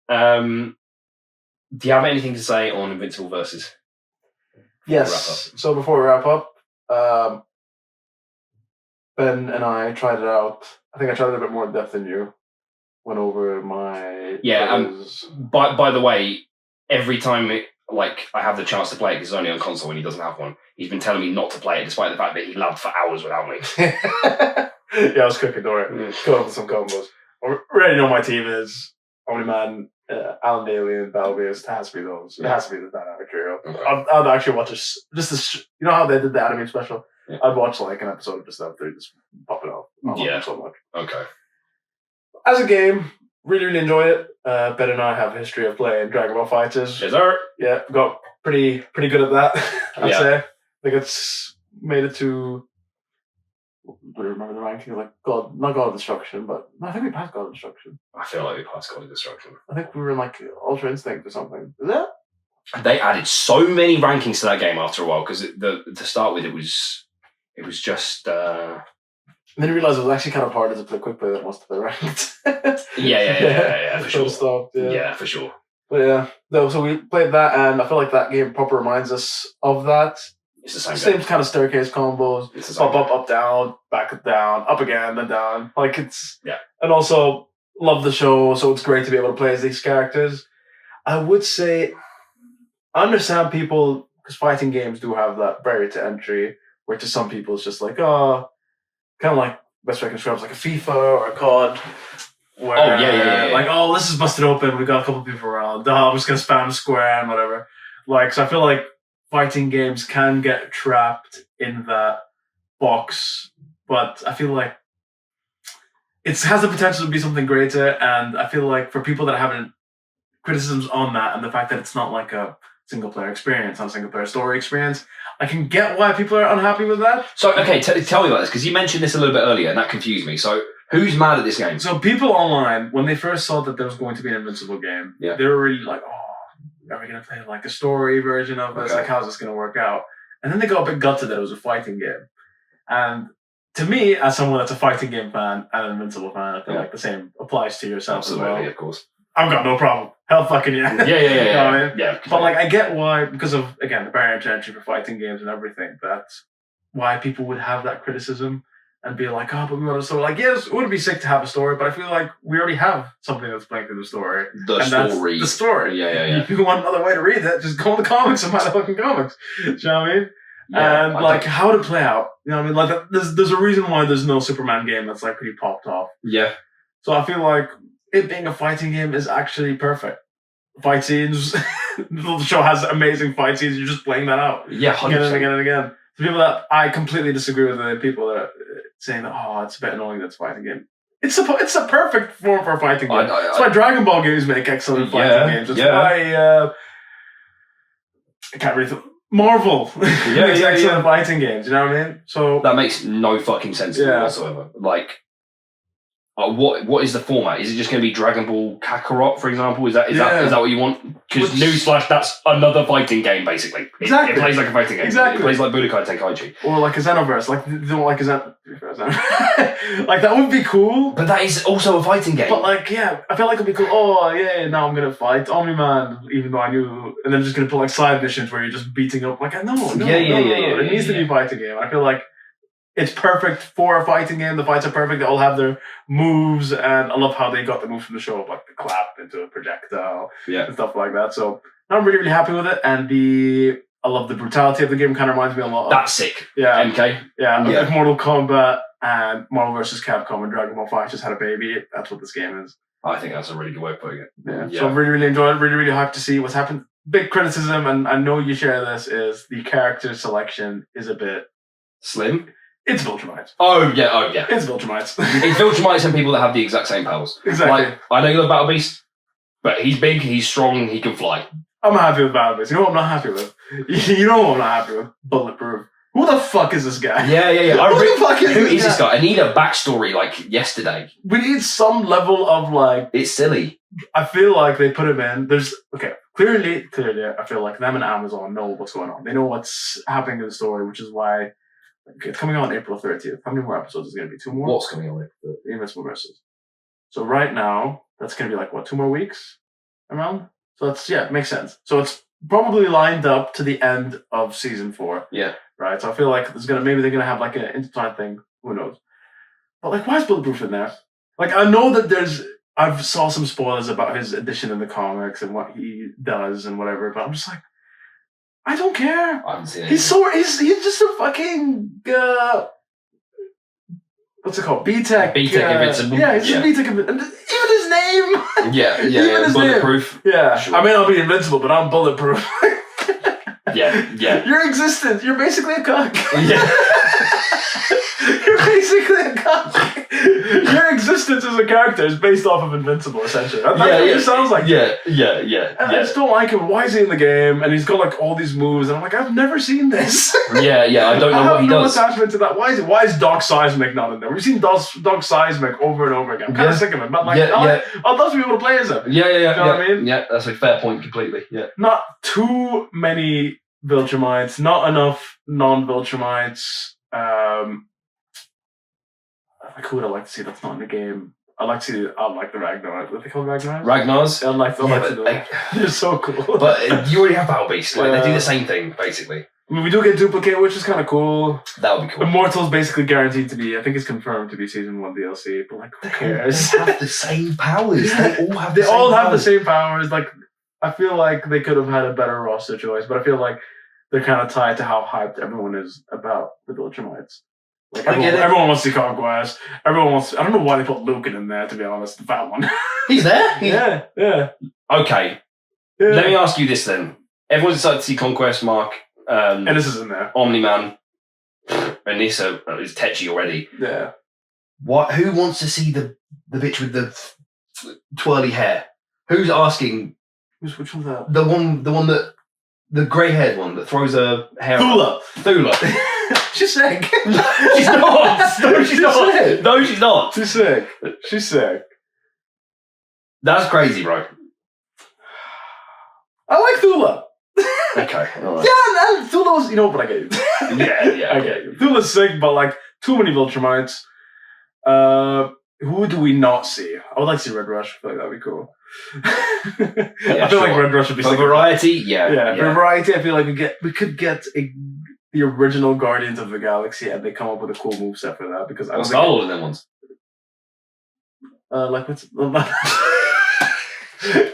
5s. Do you have anything to say on Invincible versus? Yes. So before we wrap up, Ben and I tried it out. I think I tried it a bit more in depth than you. Went over my... By the way, every time I have the chance to play it, because it's only on console and he doesn't have one, he's been telling me not to play it, despite the fact that he labbed for hours without me. Yeah, I was cooking, don't worry. Go with some combos. I already know my team is Omni-Man, Alan Daly, and Balbeast. It has to be those. It has to be the dynamic trio. Okay. I'd actually watch you know how they did the anime special? Yeah. I'd watch an episode of just that. They just pop it off. I love them so much. Okay. As a game, really, really enjoy it. Ben and I have a history of playing Dragon Ball Fighters. Yes, sir. Yeah, got pretty good at that, I'd say. I think it's made it to... I don't remember the ranking. Not God of Destruction, but... No, I think we passed God of Destruction. I feel like we passed God of Destruction. I think we were in Ultra Instinct or something. Is that? They added so many rankings to that game after a while, because to start with, it was just... And then I realised it was actually kind of harder to play quick play than it was to play ranked. Yeah, for sure. Stopped, yeah, for sure. But yeah, so we played that, and I feel like that game proper reminds us of that. It's the same kind of staircase combos. Up, down, back, down, up again, then down. And also love the show, so it's great to be able to play as these characters. I would say, I understand people, because fighting games do have that barrier to entry, where to some people it's just kind of like best way I can describe, like a FIFA or a COD. Where, this is busted open. We got a couple people around. I'm just gonna spam square and whatever. So I feel like fighting games can get trapped in that box, but I feel like it has the potential to be something greater. And I feel like for people that are having criticisms on that, and the fact that it's not like a single player experience, not a single player story experience, I can get why people are unhappy with that. So, okay, tell me about this, because you mentioned this a little bit earlier, and that confused me. So, who's mad at this game? So, people online, when they first saw that there was going to be an Invincible game, they were really like, are we going to play a story version of this? How's this going to work out? And then they got a bit gutted that it was a fighting game. And to me, as someone that's a fighting game fan and an Invincible fan, I feel like the same applies to yourself as well. Absolutely, of course. I've got no problem. Hell fucking yeah. Yeah. You know what I mean? Yeah. But I get why, because of, again, the barrier to entry for fighting games and everything, that's why people would have that criticism and be like, but we want a story. Yes, it would be sick to have a story, but I feel like we already have something that's playing through the story. That's the story. Yeah. If you want another way to read it, just go in the comics and buy the fucking comics. Do you know what I mean? Yeah, and how to play out. You know what I mean? There's a reason why there's no Superman game that's pretty popped off. Yeah. So I feel like it being a fighting game is actually perfect. Fight scenes, the show has amazing fight scenes. You're just playing that out. Yeah, 100%. Again and again. The people that I completely disagree with, the people that are saying that it's a bit annoying that it's a fighting game. It's a perfect form for a fighting game. That's why Dragon Ball games make excellent fighting games. That's why I can't really. Marvel makes excellent fighting games. You know what I mean? So that makes no fucking sense to me whatsoever. What is the format? Is it just going to be Dragon Ball Kakarot, for example? Is that what you want? Because newsflash, that's another fighting game, basically. Exactly. It plays like a fighting game. Exactly. It plays like Budokai Tenkaichi. Or like a Xenoverse. They don't like a Xenoverse. That would be cool. But that is also a fighting game. But I feel like it'd be cool. Now I'm going to fight Omni-Man, even though I knew. And then just going to put side missions where you're just beating up. No. It needs to be a fighting game. I feel like it's perfect for a fighting game. The fights are perfect. They all have their moves, and I love how they got the moves from the show, like the clap into a projectile and stuff like that. So I'm really, really happy with it. And I love the brutality of the game. Kind of reminds me a lot of... That's sick. Yeah. MK. Yeah. Like Mortal Kombat and Marvel vs. Capcom and Dragon Ball 5 just had a baby. That's what this game is. I think that's a really good way of putting it. Yeah. So I'm really, really enjoying it. Really, really hyped to see what's happened. Big criticism, and I know you share this, is the character selection is a bit... Slim? It's Viltrumite. Oh yeah. It's Viltrumite. It's Viltrumites and people that have the exact same powers. Exactly. Like, I know you love Battle Beast, but he's big, he's strong, he can fly. I'm happy with Battle Beast. You know what I'm not happy with? You know what I'm not happy with? Bulletproof. Who the fuck is this guy? Yeah. Who the fuck is Who this is guy? this guy? I need a backstory like yesterday. We need some level of like. It's silly. I feel like they put him in. Clearly, I feel like them and Amazon know what's going on. They know what's happening in the story, which is why it's coming out on April 30th. How many more episodes is it going to be? 2 more? What's coming on? The Invincible versus. So right now, that's going to be like, what, 2 more weeks around? So that's, yeah, it makes sense. So it's probably lined up to the end of season 4. Yeah. Right? So I feel like maybe they're going to have like an intertwined thing. Who knows? But like, why is Bulletproof in there? Like, I know that I've saw some spoilers about his addition in the comics and what he does and whatever, but I'm just like, I don't care. I haven't seen it. He's just a fucking what's it called? B-Tech. B-Tech Invincible. Yeah, he's just B-Tech Invincible. And even his name. Yeah. his Bulletproof. Name. Yeah. Sure. I may not be invincible, but I'm bulletproof. Yeah. Your existence. You're basically a cock. Yeah. You're basically a cock. Your existence as a character is based off of Invincible, essentially. That's what it sounds like. Yeah. I just don't like him. Why is he in the game? And he's got like all these moves, and I'm like, I've never seen this. Yeah. I don't know what he does. I have no attachment to that. Why is Doc Seismic not in there? We've seen Doc Seismic over and over again. I'm kind of sick of him, but like, I'd love to be able to play as him. Yeah. You know what I mean? Yeah, that's a fair point completely. Yeah. Not too many Viltrumites, not enough non-Viltrumites. Who would I like to see that's not in the game? I like the Ragnar. What are they called, Ragnar? Ragnars? I like them. They're so cool. But you already have Battle Beast. Like, they do the same thing, basically. I mean, we do get Duplicate, which is kind of cool. That would be cool. Immortal's basically guaranteed to be, I think it's confirmed to be Season 1 DLC, but like, who cares? They have the same powers. They all have the same powers. Like, I feel like they could have had a better roster choice, but I feel like they're kind of tied to how hyped everyone is about the Viltrumites. Like everyone wants to see Conquest. Everyone wants. I don't know why they put Lucan in there. To be honest, the fat one. He's there. Yeah. Okay. Yeah. Let me ask you this then. Everyone's excited to see Conquest, Mark. And this is in there. Omni-Man. And this is Tetchy already. Yeah. What? Who wants to see the bitch with the twirly hair? Who's asking? Which one's that? The one that the grey-haired one that throws her hair. Thula. She's sick. She's not. No, she's not. Sick. No, she's not. She's sick. That's crazy, bro. I like Thula. Okay. All right. Yeah, and Thula was. You know what I get you. Yeah. I get you. Thula's sick, but like too many Viltrumites. Who do we not see? I would like to see Red Rush. I feel like that'd be cool. I feel like Red Rush would be for sick. variety. Yeah. For variety, I feel like we could get the original Guardians of the Galaxy, and they come up with a cool moveset for that because I don't Star Lord in them ones. Like what's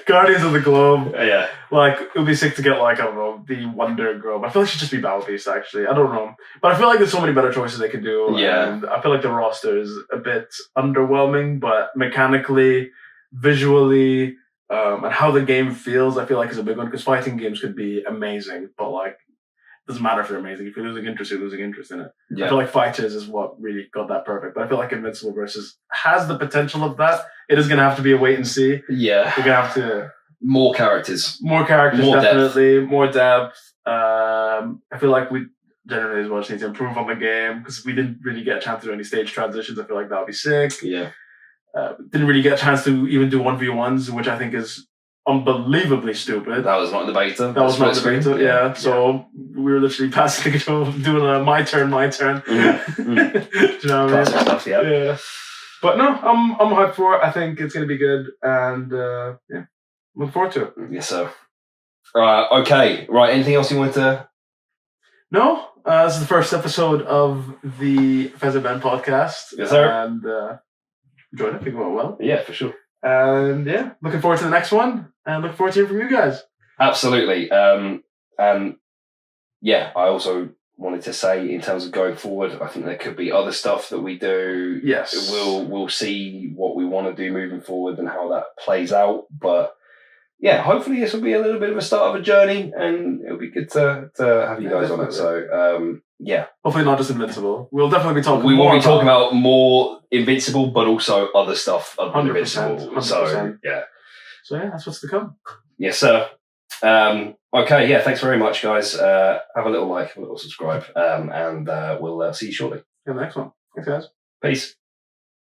Guardians of the Globe. Yeah. Like it would be sick to get like I don't know the Wonder Globe. I feel like it should just be Battle Beast actually. I don't know, but I feel like there's so many better choices they could do. Yeah. And I feel like the roster is a bit underwhelming, but mechanically, visually, and how the game feels, I feel like is a big one because fighting games could be amazing, but like. Doesn't matter if they're amazing. If you're losing interest, you're losing interest in it. Yeah. I feel like Fighters is what really got that perfect. But I feel like Invincible versus has the potential of that. It is going to have to be a wait and see. Yeah. We're going to have to... More characters, definitely. More depth. I feel like we generally as well just need to improve on the game because we didn't really get a chance to do any stage transitions. I feel like that would be sick. Yeah. Didn't really get a chance to even do 1v1s, which I think is... unbelievably stupid. That was not in the beta. That was not in the beta, yeah. So we were literally passing the control, doing a my turn. Mm. Do you know what I mean? Stuff, yeah. But no, I'm hyped for it. I think it's going to be good. And look forward to it. Yes, sir. Okay. Right. Anything else you wanted to... No. This is the first episode of the Fez Ben Podcast. Yes, sir. And enjoyed it. I think it went well. Yeah, for sure. And looking forward to the next one. And looking forward to hearing from you guys. Absolutely. And I also wanted to say in terms of going forward, I think there could be other stuff that we do. Yes. We'll see what we want to do moving forward and how that plays out. But yeah, hopefully this will be a little bit of a start of a journey and it'll be good to have you guys on it. So Yeah. Hopefully not just Invincible. We'll definitely be talking. We will be talking about more Invincible, but also other stuff other than 100%, Invincible. 100%. So yeah. So yeah, that's what's to come. Yes, sir. Okay, yeah, thanks very much, guys. Have a little like, a little subscribe, and we'll see you shortly. In the next one. Thanks, guys. Peace.